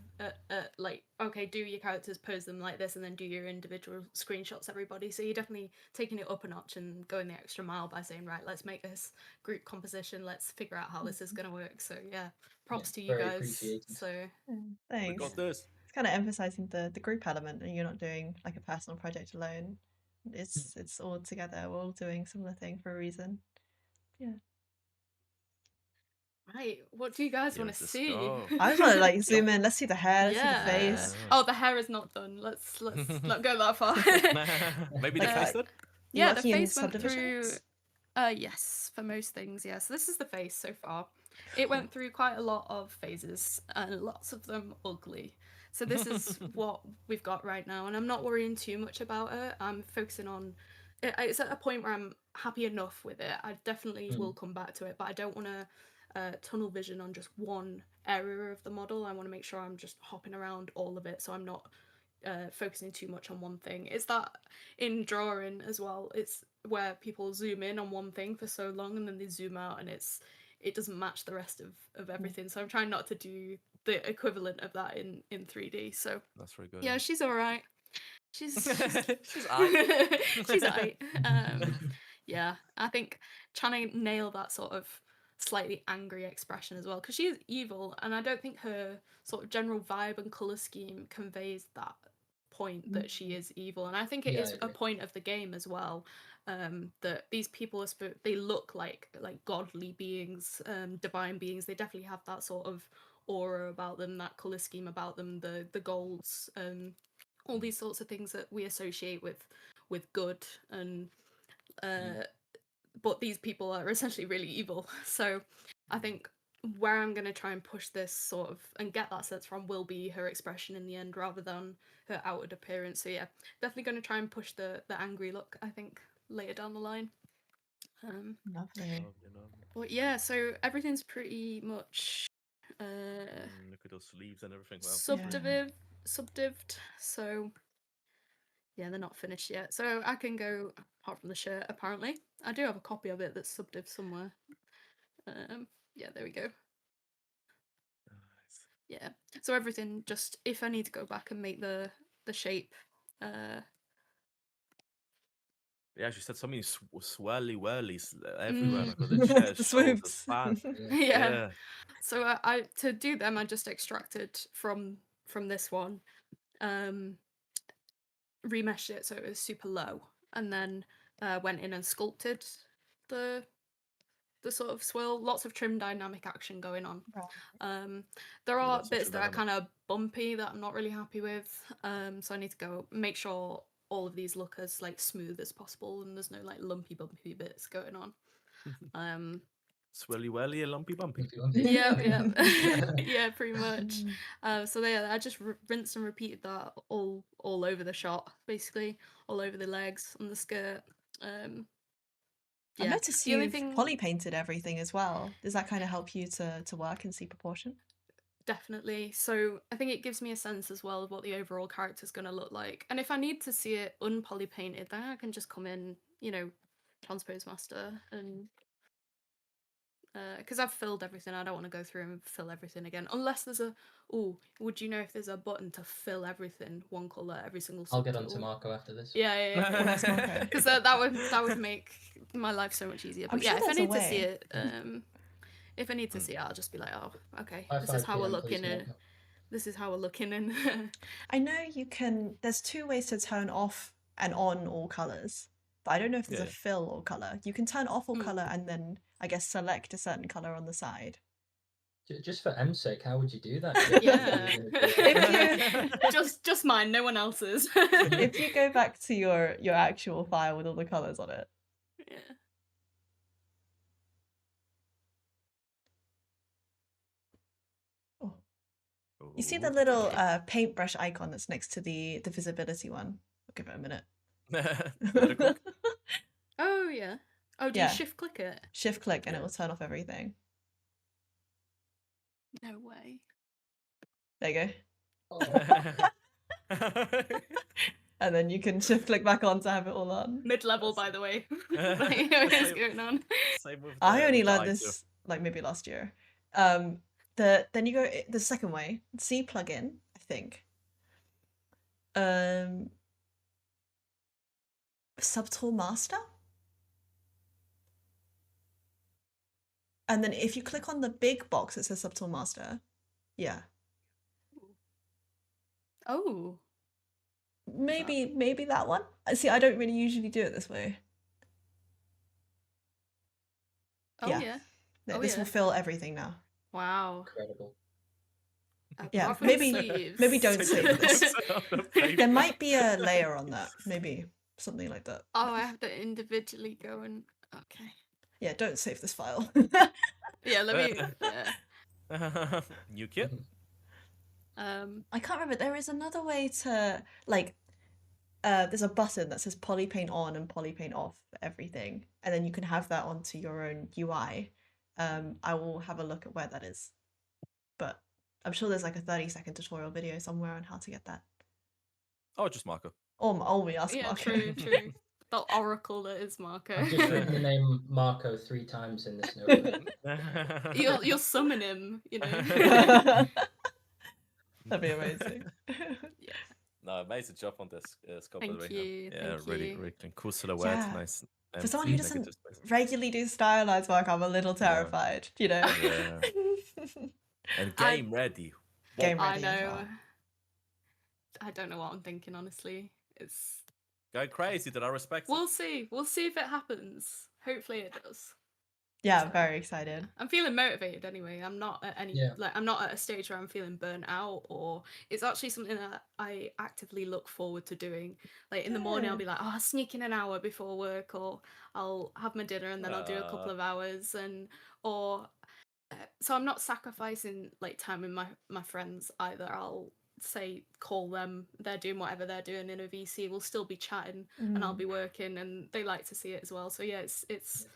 like, okay, do your characters, pose them like this, and then do your individual screenshots, everybody. So you're definitely taking it up a notch and going the extra mile by saying, right, let's make this group composition, let's figure out how this is going to work. So yeah, props to you very guys. appreciated. So We Thanks. got this. It's kind of emphasizing the group element and you're not doing like a personal project alone. It's all together. We're all doing similar thing for a reason. Yeah. right, what do you guys want Let's to just see? go. I just want to like zoom in. Let's see the hair. Let's see the Yeah. face. Oh, the hair is not done. Let's not go that far. Maybe the Like, face then? Yeah, the Lucky in face went through. subdivisions? Yes, for most things, yeah. So this is the face so far. It went through quite a lot of phases, and lots of them ugly. So this is what we've got right now, and I'm not worrying too much about it. I'm focusing on. It's at a point where I'm happy enough with it. I definitely will come back to it, but I don't want to tunnel vision on just one area of the model. I want to make sure I'm just hopping around all of it, so I'm not focusing too much on one thing. It's that in drawing as well, it's where people zoom in on one thing for so long and then they zoom out and it doesn't match the rest of everything. So I'm trying not to do the equivalent of that in 3D. So That's very good. yeah, she's all right. She's She's aight. she's alright. Yeah, I think trying to nail that sort of slightly angry expression as well, because she is evil, and I don't think her sort of general vibe and color scheme conveys that point that she is evil, and I think it Yeah, I is a agree. point of the game as well. That these people are they look like godly beings, divine beings. They definitely have that sort of aura about them, that color scheme about them, the golds, all these sorts of things that we associate with good, and but these people are essentially really evil. So I think where I'm going to try and push this sort of and get that sense from will be her expression in the end rather than her outward appearance. So yeah, definitely going to try and push the angry look, I think, later down the line. Lovely. Lovely. But yeah, so everything's pretty much Look at those sleeves and everything. Wow. subdived. So yeah, they're not finished yet. So I can go, apart from the shirt, apparently. I do have a copy of it that's subdiv somewhere. Yeah, there we go. Nice. Yeah. So everything, just if I need to go back and make the shape. Yeah, she said so many swirly whirlies everywhere. Mm. Like on the chest, The shoulders, swoops. span. Yeah. Yeah. Yeah. So I to do them, I just extracted from this one, remeshed it so it was super low, and then went in and sculpted the sort of swirl. Lots of trim dynamic action going on. Right. There are Lots of bits trim that are dynamic. kind of bumpy that I'm not really happy with. So I need to go make sure all of these look as smooth as possible and there's no lumpy bumpy bits going on. Swirly whirly, a lumpy bumpy. Yeah. Yeah, pretty much. So yeah, I just rinsed and repeated that all over the shot, basically, all over the legs and the skirt. I Yeah. noticed The only you've thing, poly painted everything as well. Does that kind of help you to work and see proportion? definitely. So I think it gives me a sense as well of what the overall character's going to look like. And if I need to see it unpoly painted, then I can just come in, transpose master, and because I've filled everything, I don't want to go through and fill everything again. Unless there's would you know if there's a button to fill everything one colour, every single subtool? I'll get on to Marco after this. Yeah. Where's Marco? Because that would make my life so much easier. But I'm yeah, sure if I there's a need to see way. it, if I need to see it, I'll just be like, oh, okay, By this is 5 how we're PM, please, looking. Marco. This is how we're looking, and I know you can. There's two ways to turn off and on all colors, but I don't know if there's a Yeah. fill all color. You can turn off all Hmm. color and then I guess select a certain color on the side. Just for M's sake, how would you do that? yeah, just mine, no one else's. If you go back to your actual file with all the colors on it. Yeah. Oh. You see the Ooh. little paintbrush icon that's next to the visibility one? I'll give it a minute. Let it cook. Oh yeah. Oh, do Yeah. you shift click it? Shift click and Yeah. it will turn off everything. No way. There you go. Oh, And then you can shift click back on to have it all on. Mid-level, by the way. What's going on? Same with I only with the learned eye this maybe last year. Then you go the second way, C plugin, I think. Subtool master. And then if you click on the big box that says subtool master, yeah. Oh. Maybe that one. See, I don't really usually do it this way. Oh Yeah. yeah. This will fill everything now. Wow. incredible. Yeah, Apart from maybe sleeves. don't save this. There There might be a layer on that, maybe something like that. Oh, I have to individually go and okay. Yeah, don't save this file. Yeah, let me. Yeah. New kit. I can't remember. There is another way to there's a button that says poly paint on and poly paint off for everything, and then you can have that onto your own UI. I will have a look at where that is, but I'm sure there's like a 30-second tutorial video somewhere on how to get that. Oh, just Marco. Or we ask Yeah, Marco. true. The oracle that is Marco. I've just written the name Marco 3 times in this notebook. You'll summon him, That'd be amazing. No, amazing job on this scope. Thank by the way. you, Yeah, thank really, you. really clean. Cool silhouette, Yeah. nice. For someone who empty, doesn't negative space. regularly do stylized work, I'm a little terrified, you know. Yeah. And game ready. Game I ready as know. well. I don't know what I'm thinking, honestly. It's Going crazy, did I respect it? We'll see. We'll see if it happens. Hopefully it does. Yeah, So, I'm very excited. I'm feeling motivated anyway. I'm not at any Yeah. like I'm not at a stage where I'm feeling burnt out, or it's actually something that I actively look forward to doing. Like in the morning I'll Good. be like, oh, I'll sneak in an hour before work, or I'll have my dinner and then I'll do a couple of hours, and or so I'm not sacrificing like time with my friends either. I'll say call them, they're doing whatever they're doing in a VC, we'll still be chatting and I'll Mm. be working, and they like to see it as well. So yeah, it's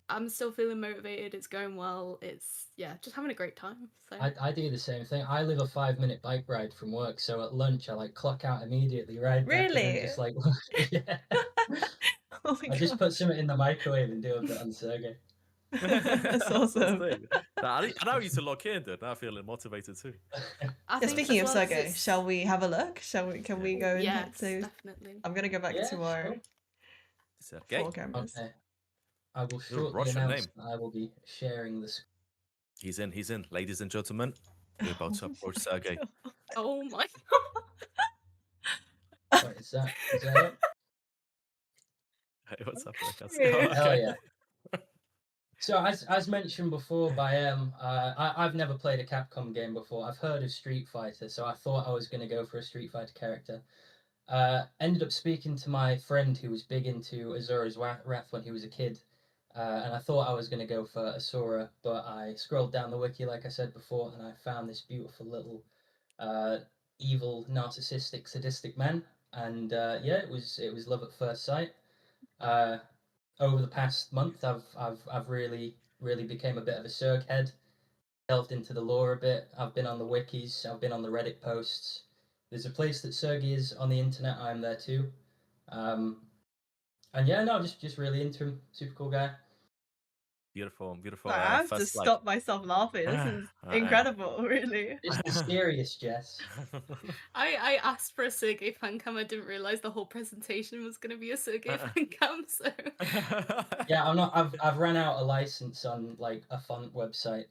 I'm still feeling motivated, it's going well, it's just having a great time. So I do the same thing. I live a 5-minute bike ride from work, so at lunch I like clock out immediately, ride back, and then Really? just like yeah. Oh my I just put gosh. something in the microwave and do a bit on Sergey. That's So awesome. sick. I know you to lock in, dude. Now I'm feeling motivated too. I Yeah, think speaking as of well 'cause Sergey, it's shall we have a look? Can we go and yes, to definitely. I'm gonna go back Yeah, to our sure. Sergey, 4 cameras. Okay. I will You're a shortly Russian announce name. that I will be sharing the screen. He's in. He's in. Ladies and gentlemen, we're about to approach Sergey. Oh my Wait, is that it? Hey, what's up, Lucas? Hey. Oh, Hell okay. yeah. So as mentioned before by I've never played a Capcom game before. I've heard of Street Fighter, so I thought I was going to go for a Street Fighter character. Ended up speaking to my friend who was big into Azura's Wrath when he was a kid, and I thought I was going to go for Asura, but I scrolled down the wiki like I said before, and I found this beautiful little evil, narcissistic, sadistic man, and yeah, it was love at first sight. Over the past month, I've really became a bit of a Surg head. Delved into the lore a bit. I've been on the wikis. I've been on the Reddit posts. There's a place that Sergey is on the internet. I'm there too. Um, and yeah, no, just really into him. Super cool guy. Beautiful, beautiful. I have to First, like, stop myself laughing. This is incredible, really. This is serious, Jess. I asked for a Sergey fan cam. I didn't realize the whole presentation was going to be a Sergey fan cam. So Yeah, I've ran out a license on like a font website.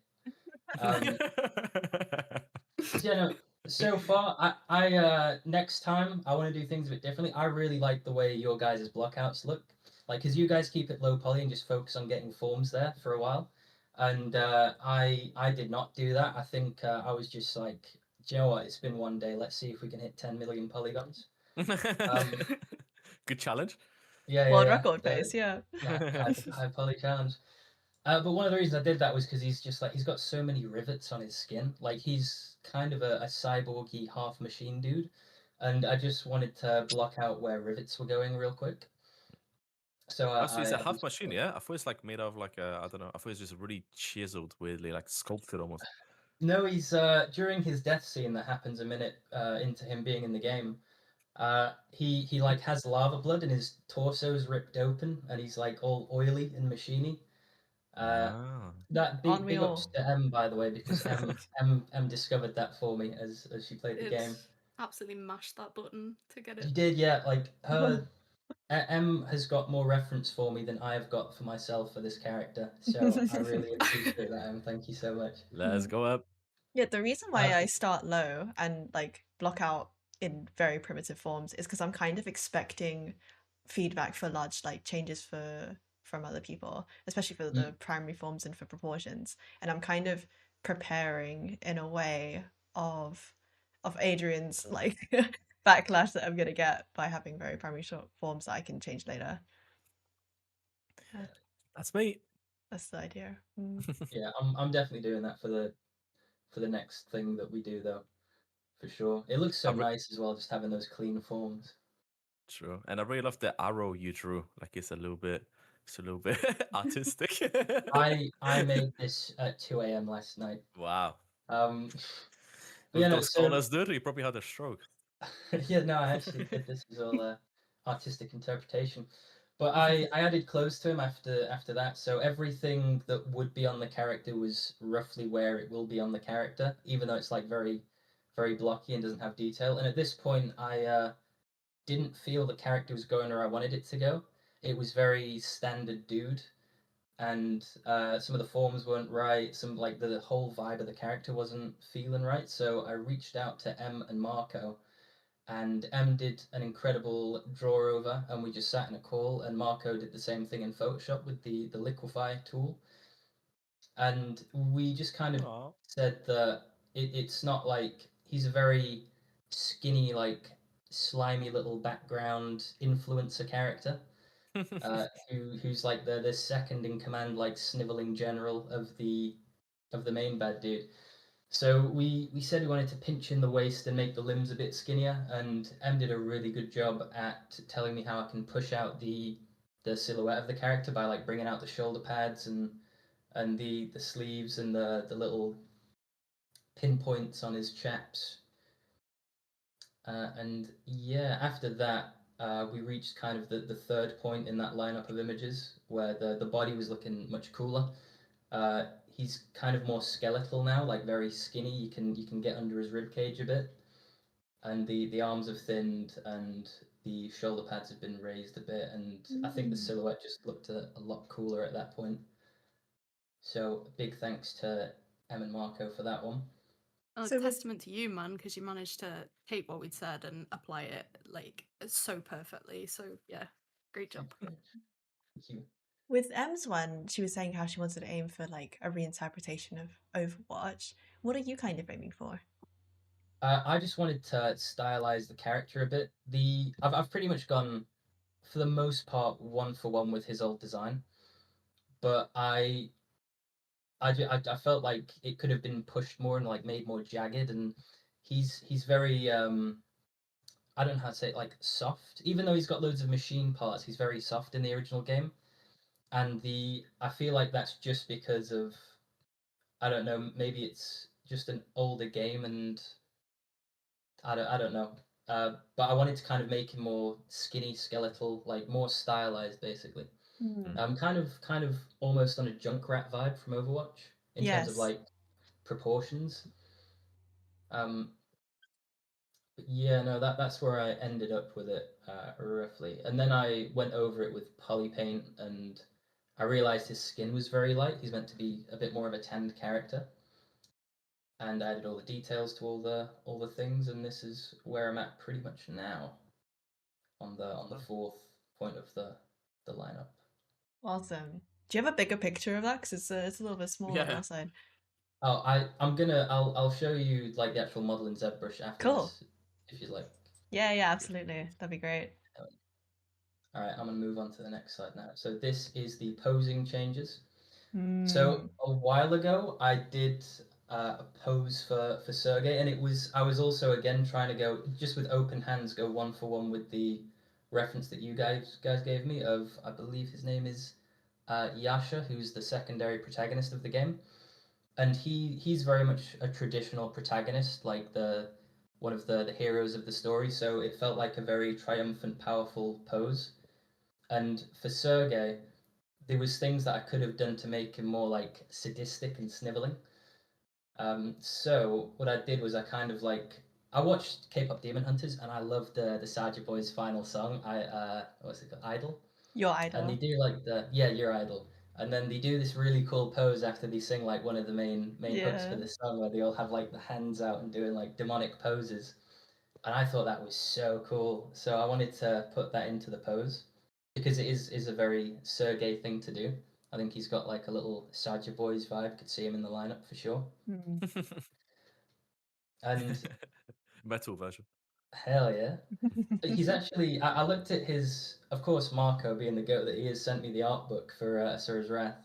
Yeah, no. So far, I next time I want to do things a bit differently. I really like the way your guys' blockouts look, like because you guys keep it low poly and just focus on getting forms there for a while, and I did not do that. I think I was just like, do you know what? It's been one day. Let's see if we can hit 10 million polygons. Good challenge. Yeah, World yeah. record pace, yeah. High poly challenge. But one of the reasons I did that was because he's just like he's got so many rivets on his skin. Like he's kind of a cyborgy half machine dude, and I just wanted to block out where rivets were going real quick. So Oh, so he's a I half machine, yeah? I thought it's like made of like I don't know. I thought it's just really chiseled, weirdly, like sculpted almost. No, he's during his death scene that happens a minute into him being in the game. He like has lava blood and his torso's ripped open, and he's like all oily and machiny. Ah. That Aren't we big ups all? to M, by the way, because M discovered that for me as she played the game. it's absolutely mashed that button to get You it. did, yeah. Like her M has got more reference for me than I've got for myself for this character. So I really appreciate that, M. Thank you so much. Let's go up. Yeah, the reason why Uh, I start low and like block out in very primitive forms is because I'm kind of expecting feedback for large like changes from other people, especially for the primary forms and for proportions. And I'm kind of preparing in a way of Adrian's like backlash that I'm gonna get by having very primary short forms that I can change later. That's me. That's the idea. yeah, I'm definitely doing that for the next thing that we do though, for sure. It looks so nice as well, just having those clean forms. True, and I really love the arrow you drew. Like it's a little bit artistic. I made this at 2 a.m. last night. Wow. But With yeah, no, those so colors, dude, you probably had a stroke. yeah, no, I actually did. This is all artistic interpretation. But I added clothes to him after that, so everything that would be on the character was roughly where it will be on the character, even though it's like very, very blocky and doesn't have detail. And at this point, I didn't feel the character was going where I wanted it to go. It was very standard dude, and some of the forms weren't right. Some the whole vibe of the character wasn't feeling right. So I reached out to M and Marco, and Em did an incredible draw over, and we just sat in a call, and Marco did the same thing in Photoshop with the liquify tool, and we just kind of Aw. said that it's not like he's a very skinny, like slimy little background influencer character, who's like the second in command, like sniveling general of the main bad dude. So we said we wanted to pinch in the waist and make the limbs a bit skinnier, and Em did a really good job at telling me how I can push out the silhouette of the character by like bringing out the shoulder pads and the sleeves and the little pinpoints on his chaps. And yeah, after that, we reached kind of the third point in that lineup of images where the body was looking much cooler. He's kind of more skeletal now, like very skinny. You can get under his rib cage a bit, and the arms have thinned and the shoulder pads have been raised a bit, and I think the silhouette just looked a lot cooler at that point. So big thanks to Em and Marco for that one. Oh, So with- testament to you, man, because you managed to take what we'd said and apply it like so perfectly. So yeah, great job. Thank you. With Em's one, she was saying how she wanted to aim for like a reinterpretation of Overwatch. What are you kind of aiming for? I just wanted to stylize the character a bit. I've pretty much gone for the most part one for one with his old design, but I felt like it could have been pushed more and like made more jagged, and he's very I don't know how to say it, like soft. Even though he's got loads of machine parts, he's very soft in the original game, and the I feel like that's just because of I don't know, maybe it's just an older game, and I don't know. But I wanted to kind of make him more skinny, skeletal, like more stylized, basically. Kind of almost on a Junkrat vibe from Overwatch in terms of Yes. like proportions. Um, but yeah, no, that's where I ended up with it roughly, and then I went over it with poly paint, and I realized his skin was very light. He's meant to be a bit more of a tanned character, and I added all the details to all the things, and this is where I'm at pretty much now on the fourth point of the lineup. Awesome. Do you have a bigger picture of that? Because it's a little bit smaller on Yeah. our side. Oh, I'll show you like the actual model in ZBrush after Cool. this, if you'd like. Yeah, absolutely. That'd be great. All right, I'm gonna move on to the next slide now. So this is the posing changes. Mm. So a while ago, I did a pose for Sergey, and I was also again trying to go just with open hands, go one for one with the reference that you guys gave me of I believe his name is Yasha, who's the secondary protagonist of the game, and he's very much a traditional protagonist, like the one of the heroes of the story. So it felt like a very triumphant, powerful pose. And for Sergey, there was things that I could have done to make him more like sadistic and sniveling. So what I did was I watched K-pop Demon Hunters, and I loved the Saja Boys' final song. What's it called? Idol. Your And they idol. do like Your Idol, and then they do this really cool pose after they sing like one of the main hooks for Yeah. the song, where they all have like the hands out and doing like demonic poses. And I thought that was so cool. So I wanted to put that into the pose because it is a very Sergey thing to do. I think he's got like a little Saja Boys vibe. Could see him in the lineup for sure. And Metal version. hell yeah. But he's actually, I looked at his, of course, Marco being the goat that he is, sent me the art book for Asura's Wrath.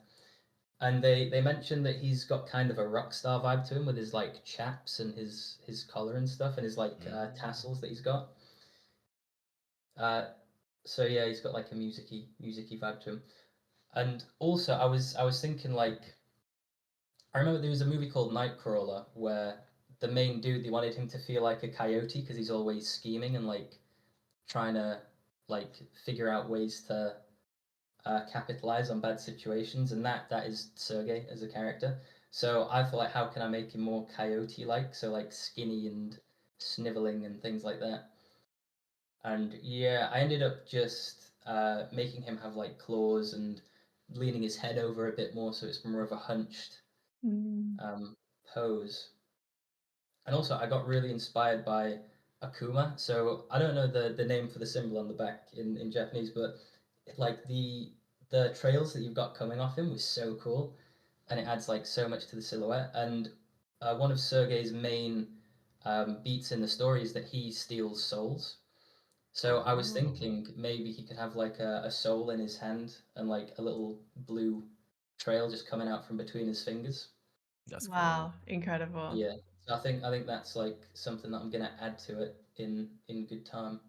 And they mentioned that he's got kind of a rock star vibe to him with his like chaps and his collar and stuff and his like tassels that he's got. So yeah, he's got like a musicy vibe to him. And also, I was thinking like, I remember there was a movie called Nightcrawler where the main dude, they wanted him to feel like a coyote because he's always scheming and like trying to like figure out ways to capitalize on bad situations, and that is Sergey as a character. So I thought, like, how can I make him more coyote-like? So like skinny and sniveling and things like that. And yeah, I ended up just making him have like claws and leaning his head over a bit more, so it's more of a hunched pose. And also, I got really inspired by Akuma. So I don't know the name for the symbol on the back in Japanese, but like the trails that you've got coming off him was so cool, and it adds like so much to the silhouette. And one of Sergei's main beats in the story is that he steals souls. So I was Oh. thinking maybe he could have like a soul in his hand and like a little blue trail just coming out from between his fingers. That's cool. Wow, incredible. Yeah. So I think that's like something that I'm gonna add to it in good time.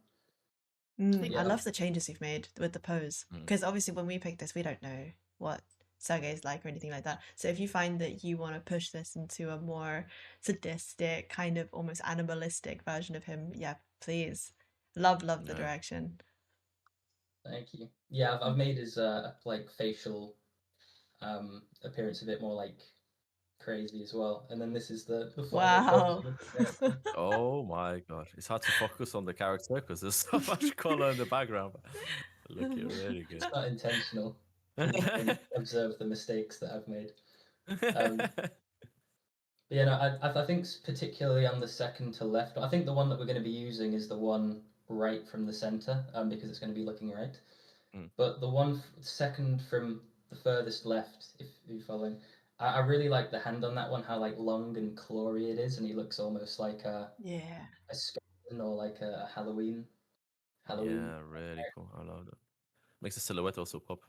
I Yeah. love the changes you've made with the pose Mm. because obviously when we pick this, we don't know what Sergei's like or anything like that. So if you find that you want to push this into a more sadistic, kind of almost animalistic version of him, yeah, please. Love the Yeah. direction. Thank you. Yeah, I've made his like facial appearance a bit more like crazy as well. And then this is the final Wow. pose of the character. Oh my god, it's hard to focus on the character because there's so much color in the background. Looking really good. It's not intentional. You can observe the mistakes that I've made. But yeah, no, I think particularly on the second to left, I think the one that we're going to be using is the one right from the center, because it's going to be looking right. But the one second from the furthest left, if you're following, I really like the hand on that one, how like long and clawy it is, and he looks almost like a skeleton or like a Halloween. Yeah, really cool. I love that. Makes the silhouette also pop.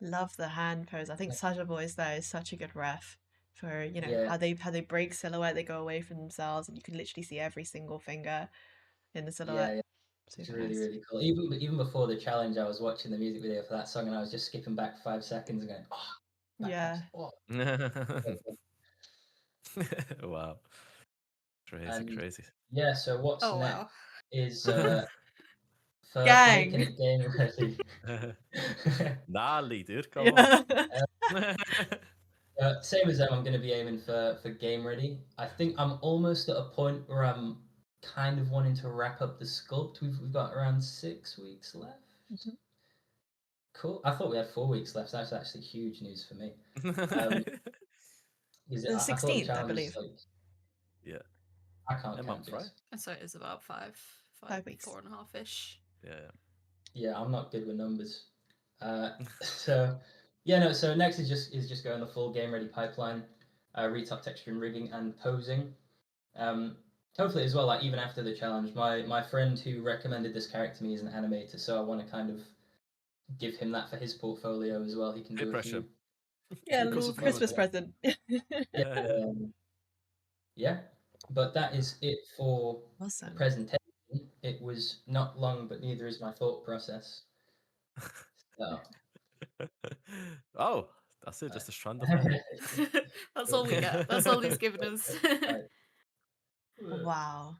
Love the hand pose. I think Saja Boys there is such a good ref for, you know, Yeah. how they break silhouette, they go away from themselves and you can literally see every single finger in the silhouette. Yeah, it's Super really, nice. really cool. Even before the challenge, I was watching the music video for that song and I was just skipping back 5 seconds and going, oh, that Yeah. Wow. Crazy, And crazy. yeah, so what's Oh, next wow. is for making Gang. it game ready. Gnarly, dude. Come Yeah. on. Same as them, I'm going to be aiming for game ready. I think I'm almost at a point where I'm kind of wanting to wrap up the sculpt. We've got around 6 weeks left. Cool. I thought we had 4 weeks left. That's actually huge news for me. The I thought the 16th, I challenge was believe. like, Yeah. I can't A count month, right? this. And so it is about 5 weeks. 4.5-ish. Yeah. Yeah, I'm not good with numbers. So yeah, no. So next is just going the full game ready pipeline, retop texturing, rigging, and posing. Hopefully as well, like even after the challenge, my friend who recommended this character to me is an animator, so I want to kind of give him that for his portfolio as well. He can do a pressure. few. Yeah, a Because little of Christmas you. present. Yeah, but that is it for the Awesome. presentation. It was not long, but neither is my thought process. So. Oh, that's it. Just a strand of hair. That's all we get. That's all he's given us. Wow.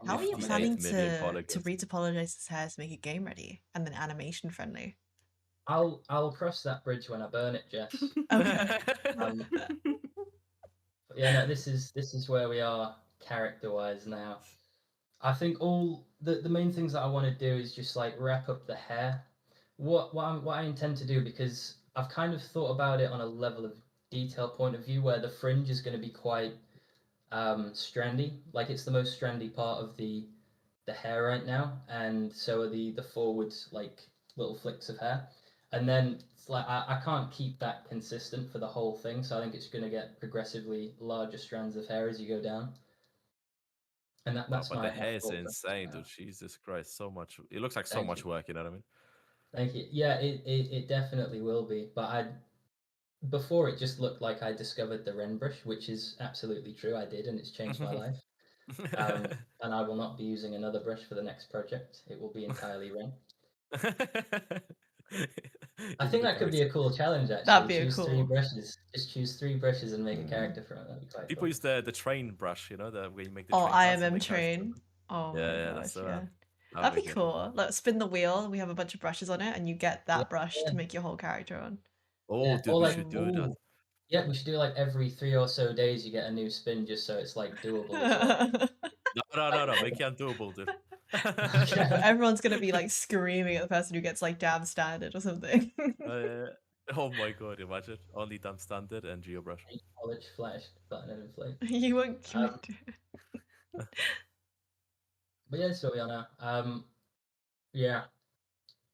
How are you 58 planning million to polygons. retopologize his hair to make it game ready and then animation friendly? I'll cross that bridge when I burn it, Jess. Okay. But yeah, no, this is where we are character wise now. I think all the main things that I want to do is just like wrap up the hair. What I intend to do, because I've kind of thought about it on a level of detail point of view where the fringe is going to be quite strandy. Like it's the most strandy part of the hair right now, and so are the forward like little flicks of hair. And then it's like I can't keep that consistent for the whole thing, so I think it's going to get progressively larger strands of hair as you go down. And that's but my the hair is thought insane, process dude. Jesus Christ, so much. It looks like so Thank much you. work. You know what I mean? Thank you. Yeah, it definitely will be. But before it just looked like I discovered the Ren brush, which is absolutely true. I did, and it's changed my life. And I will not be using another brush for the next project. It will be entirely Ren. I think that could be a cool challenge, actually. That'd be choose cool. 3 brushes. Just choose 3 brushes and make a character from it. That'd be quite People cool. use the train brush, you know, where you make the Oh, train paths and IMM make characters. train. Oh my gosh, yeah. That'd That'd be cool. Like spin the wheel, we have a bunch of brushes on it, and you get that brush to make your whole character on. Oh, Yeah, dude, or we like, should do that. Yeah, we should do like every 3 or so days you get a new spin, just so it's like doable as well. No, make it undoable, dude. Everyone's gonna be like screaming at the person who gets like damn standard or something. Oh my god, imagine only damn standard and GeoBrush. Polish, flash, button, and inflate. You won't do it. But yeah, so we are now. Yeah,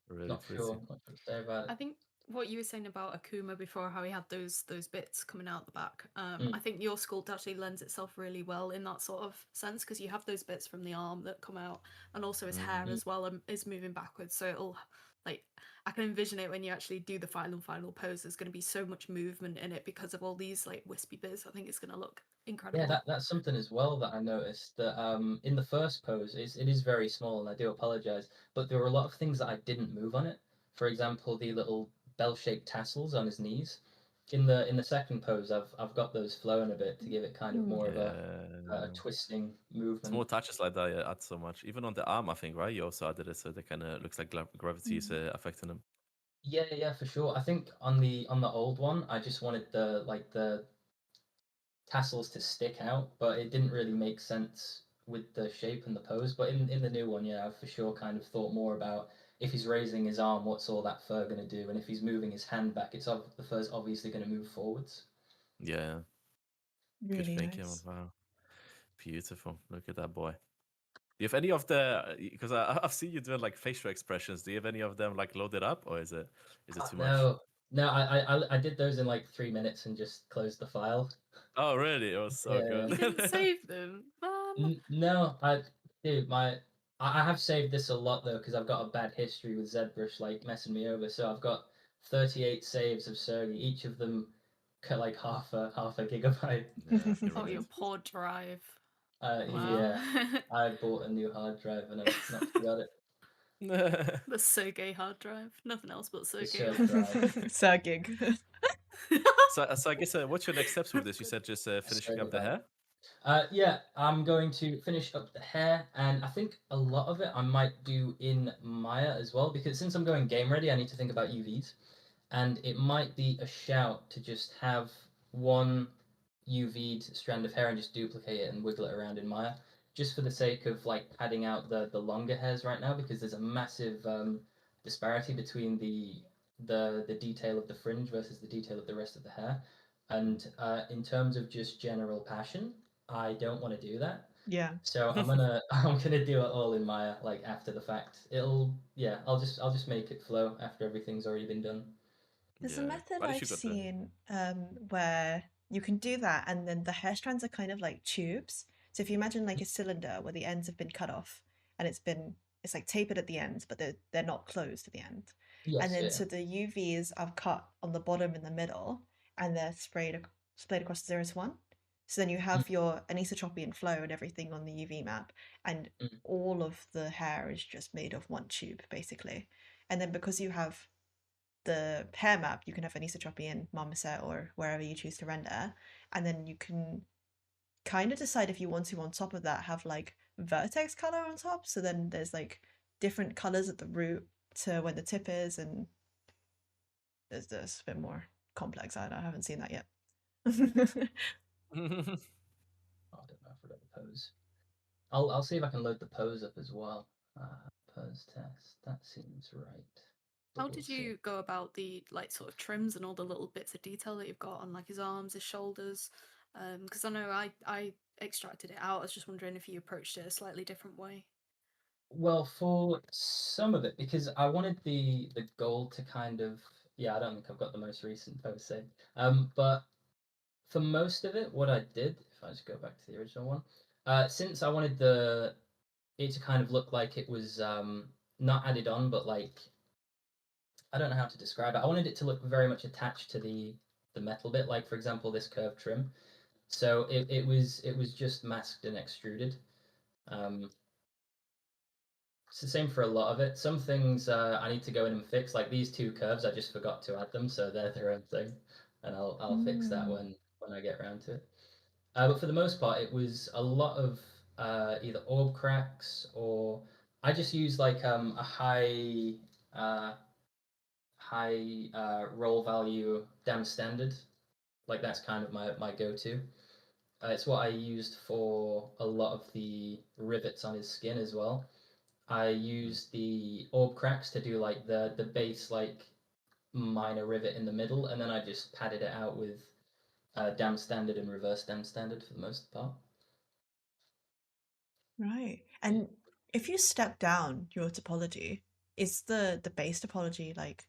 Really not pretty. sure what to say about I it. think what you were saying about Akuma before, how he had those bits coming out the back. I Mm. think your sculpt actually lends itself really well in that sort of sense because you have those bits from the arm that come out, and also his hair Mm. as well is moving backwards. So it'll like I can envision it when you actually do the final pose. There's going to be so much movement in it because of all these like wispy bits. I think it's going to look incredible. Yeah, that's something as well that I noticed that in the first pose it is very small, and I do apologize, but there were a lot of things that I didn't move on it. For example, the little bell-shaped tassels on his knees. In the second pose, I've got those flowing a bit to give it kind of more of a Yeah. twisting Small movement. touches like that add so much. Even on the arm, I think, right? You also added it so they kind of looks like gravity is affecting them. Yeah, for sure. I think on the old one, I just wanted the tassels to stick out, but it didn't really make sense with the shape and the pose. But in the new one, yeah, I've for sure kind of thought more about if he's raising his arm, what's all that fur going to do, and if he's moving his hand back, the fur's obviously going to move forwards. Yeah. Good Really thinking. nice. Wow. Beautiful. Look at that boy. Do you have any of the? Because I've seen you doing like facial expressions. Do you have any of them like loaded up, or is it too much? No, I did those in like 3 minutes and just closed the file. Oh, really? It was so Yeah. You good. didn't save them, man. No, dude, I have saved this a lot though because I've got a bad history with ZBrush like messing me over. So I've got 38 saves of Sergi, each of them like half a gigabyte. Yeah, I can Oh, your relate. poor drive. Yeah, Wow. I bought a new hard drive and I've not forgot it. The so gay hard drive. Nothing else but so The gay on Serg drive, it. Sergig. So I guess what's your next steps with this? You said just the finishing Serg up the vibe. hair. Yeah, I'm going to finish up the hair, and I think a lot of it I might do in Maya as well because since I'm going game ready, I need to think about UVs. And it might be a shout to just have one UV'd strand of hair and just duplicate it and wiggle it around in Maya, just for the sake of like padding out the longer hairs right now because there's a massive disparity between the detail of the fringe versus the detail of the rest of the hair. And in terms of just general passion, I don't want to do that. Yeah. So I'm gonna do it all in Maya like after the fact. I'll just make it flow after everything's already been done. There's a Yeah, method but at least I've you got the. seen where you can do that, and then the hair strands are kind of like tubes. So if you imagine like a cylinder where the ends have been cut off and it's like tapered at the ends, but they're not closed at the end. And Yes, then yeah. so the UVs are cut on the bottom and the middle, and they're sprayed across 0 to 1. So then you Mm, have your anisotropic flow and everything on the UV map, and mm, all of the hair is just made of one tube basically. And then because you have the hair map, you can have anisotropy in Marmoset or wherever you choose to render, and then you can kind of decide if you want to on top of that have like vertex color on top. So then there's like different colors at the root to when the tip is, and there's this a bit more complex. I haven't seen that yet. I don't know if I got the pose. I'll see if I can load the pose up as well. Pose test. That seems right. How But we'll did see. you go about the like sort of trims and all the little bits of detail that you've got on like his arms, his shoulders? Because I know I extracted it out. I was just wondering if you approached it a slightly different way. Well, for some of it, because I wanted the goal to kind of yeah, I don't think I've got the most recent pose saved. But for most of it, what I did, if I just go back to the original one, since I wanted it to kind of look like it was not added on, but like I don't know how to describe it. I wanted it to look very much attached to the metal bit, like for example this curved trim. So it was just masked and extruded. Um, it's the same for a lot of it. Some things I need to go in and fix, like these two curves. I just forgot to add them, so they're their own thing, and I'll fix that Mm. when I get around to it. But for the most part, it was a lot of either orb cracks or I just use like a uh, high roll value damn standard. Like that's kind of my go-to. It's what I used for a lot of the rivets on his skin as well. I used the orb cracks to do like the base like minor rivet in the middle, and then I just padded it out with dam standard and reverse dam standard for the most part. Right. Yeah. And If you step down your topology, is the base topology like,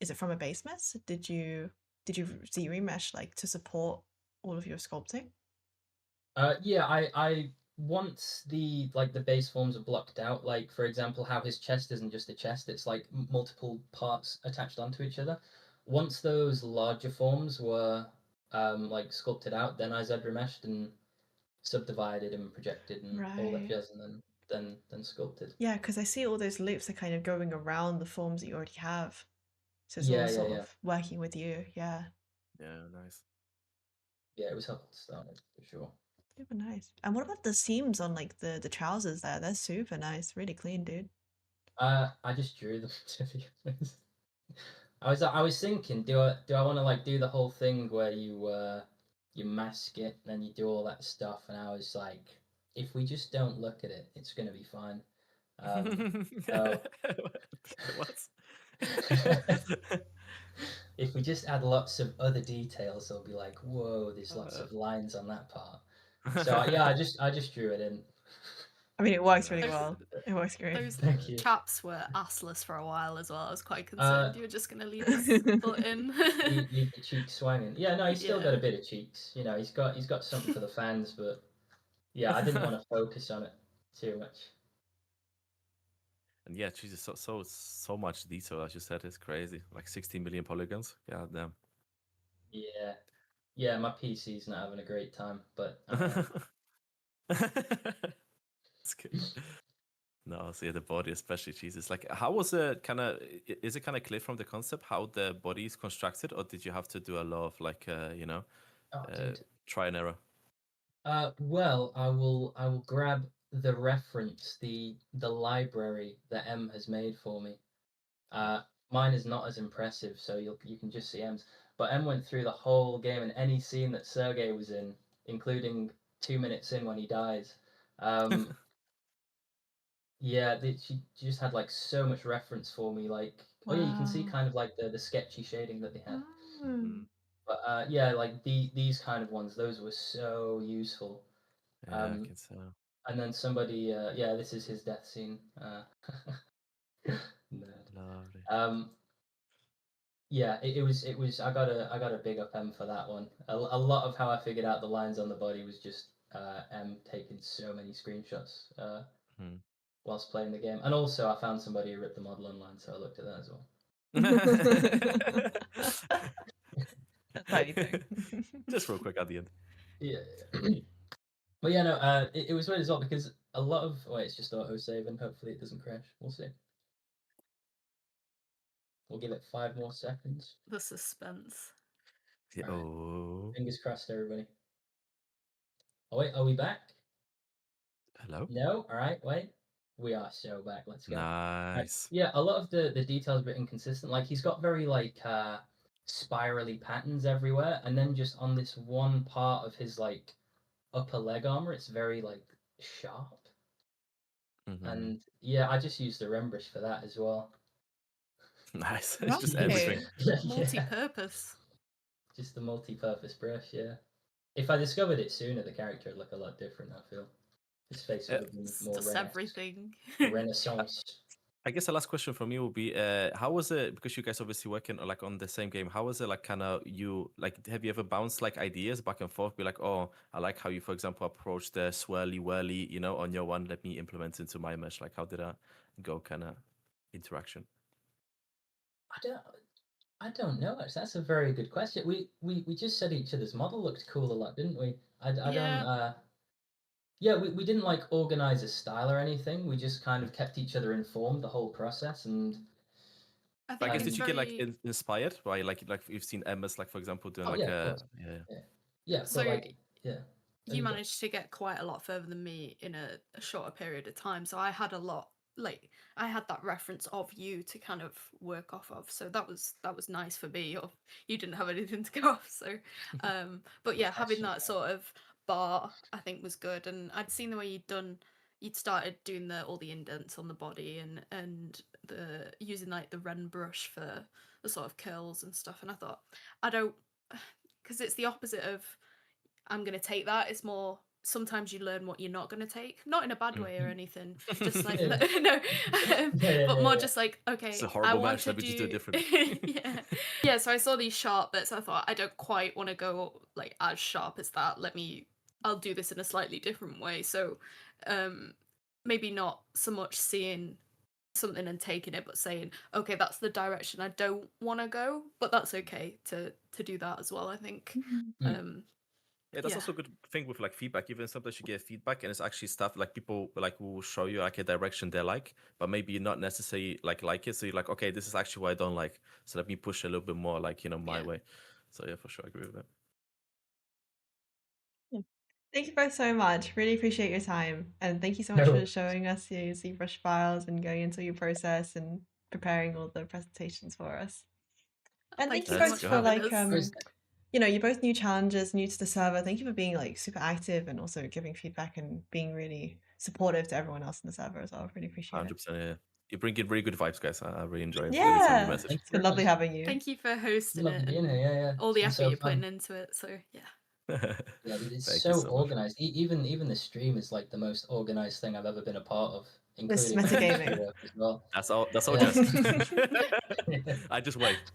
is it from a base mess? Did you Z remesh like to support all of your sculpting? Yeah, I once the base forms are blocked out, like for example, how his chest isn't just a chest, it's like multiple parts attached onto each other. Once those larger forms were like sculpted out, then I Z remeshed and subdivided and projected and all that Right. jazz, and then sculpted. Yeah, because I see all those loops are kind of going around the forms that you already have. So it's all Yeah, yeah, sort yeah, of working with you. Yeah. Yeah, nice. yeah. It was helpful to start with for sure. Super nice. And what about the seams on like the trousers there? They're super nice. Really clean, dude. I just drew them to be honest. I was thinking, do I want to like do the whole thing where you mask it and then you do all that stuff, and I was like, if we just don't look at it, it's gonna be fine. So What? if we just add lots of other details, they'll be like, whoa, there's lots Uh, of lines on that part. So yeah, I just drew it in. I mean, it works really Nice. well. It works great. Those Thank you. chaps were assless for a while as well. I was quite Uh, concerned you were just going to leave his foot in. leave the cheeks swinging. Yeah, no, he's still got Yeah. a bit of cheeks. You know, he's got something for the fans, but yeah, I didn't want to focus on it too much. And yeah, Jesus, so much detail, as you said, it's crazy. Like 16 million polygons. God damn. Yeah, yeah, my PC's not having a great time, but It's good. No, so yeah, the body especially, Jesus. Like, how was it kind of? Is it kind of clear from the concept how the body is constructed, or did you have to do a lot of like, oh, dude. try and error? Well, I will grab the reference, the library that M has made for me. Mine is not as impressive, so you can just see M's. But M went through the whole game, and any scene that Sergey was in, including 2 minutes in when he dies. Um, yeah, she just had like so much reference for me. Like, oh yeah, you can see Wow. kind of like the sketchy shading that they had. Mm. But yeah, like these kind of ones, those were so useful. Yeah, I Um, can tell. and then somebody, yeah, this is his death scene. Nerd. Lovely. Yeah, it was. I got a big up M for that one. A lot of how I figured out the lines on the body was just M taking so many screenshots Hmm. whilst playing the game, and also I found somebody who ripped the model online, so I looked at that as well. Tiny thing. Just real quick at the end. Yeah. But yeah, no, it was weird as well because a lot of wait, it's just auto save and hopefully it doesn't crash. We'll see. We'll give it 5 more seconds. The suspense. Yeah, All right. oh, Fingers crossed, everybody. Oh wait, are we back? hello. No. All right, wait. We are so back. Let's go. Right. Nice. Yeah, a lot of the details are a bit inconsistent. Like he's got very like spirally patterns everywhere, and then just on this one part of his like upper leg armor, it's very like sharp. Mhm. And yeah, I just used the Rembrandt for that as well. Nice. It's just Right. everything. Yeah, Multi-purpose. just the multi-purpose brush. Yeah. If I discovered it sooner, the character would look a lot different. I feel his face would have been It's more just everything. Renaissance. I guess the last question from me will be, how was it, because you guys obviously working like on the same game, how was it like kind of you, like, have you ever bounced like ideas back and forth, be like, oh, I like how you, for example, approach the swirly whirly, on your one, let me implement into my mesh, like how did that go kind of interaction? I don't know. Actually, that's a very good question. We just said each other's model looked cool a lot, didn't we? I don't. Yeah. Yeah, we didn't like organize a style or anything. We just kind of kept each other informed the whole process, and I But I think guess it's did you get like very inspired by like you've seen Emma's like for example doing oh like yeah, of a course, yeah. yeah, yeah. so But like yeah, you you go. managed to get quite a lot further than me in a shorter period of time. So I had a lot like I had that reference of you to kind of work off of. So that was nice for me. Or you didn't have anything to go off. So but yeah, having Actually, that sort of bar I think was good. And I'd seen the way you'd started doing all the indents on the body and the using like the Ren brush for the sort of curls and stuff. And I thought I don't because it's the opposite of I'm going to take that. It's more sometimes you learn what you're not going to take, not in a bad way or anything, just like Yeah. no, but more Yeah. just like, It's okay, a I horrible want match. to Let me just do it do differently. yeah. So I saw these sharp bits. I thought I don't quite want to go like as sharp as that. I'll do this in a slightly different way. So maybe not so much seeing something and taking it, but saying, okay, that's the direction I don't want to go, but that's okay to do that as well, I think. Yeah, that's Yeah. also a good thing with like feedback. Even sometimes you get feedback and it's actually stuff like people like will show you like a direction they like, but maybe you're not necessarily like it. So you're like, okay, this is actually what I don't like. So let me push a little bit more like, you know, my Yeah. way. So yeah, for sure, I agree with that. Thank you both so much. Really appreciate your time. And thank you so No much for worries. showing us your ZBrush files and going into your process and preparing all the presentations for us. And Thank thank you you so That's both much for for good. having like us. Whereas- you know, you're both new challengers, new to the server. Thank you for being like super active and also giving feedback and being really supportive to everyone else in the server as well. Really appreciate it. 100%. Yeah. You bring in really good vibes, guys. I really enjoy it. Really send me a Yeah. message. Thank It's you been very lovely much. having you. Thank you for hosting Lovely it being and here. Yeah. all the It's effort been so you're putting fun. into it. So yeah. Yeah, it's Thank you so so much. organized. Even the stream is like the most organized thing I've ever been a part of, This including like metagaming. the work as well. That's all Yeah. Jess. I just waved.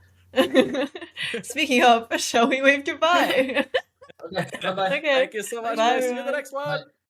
Speaking of, shall we wave goodbye? Okay. Bye bye. Okay. Thank you so much, Bye, guys. See you in the everyone. next one. Bye.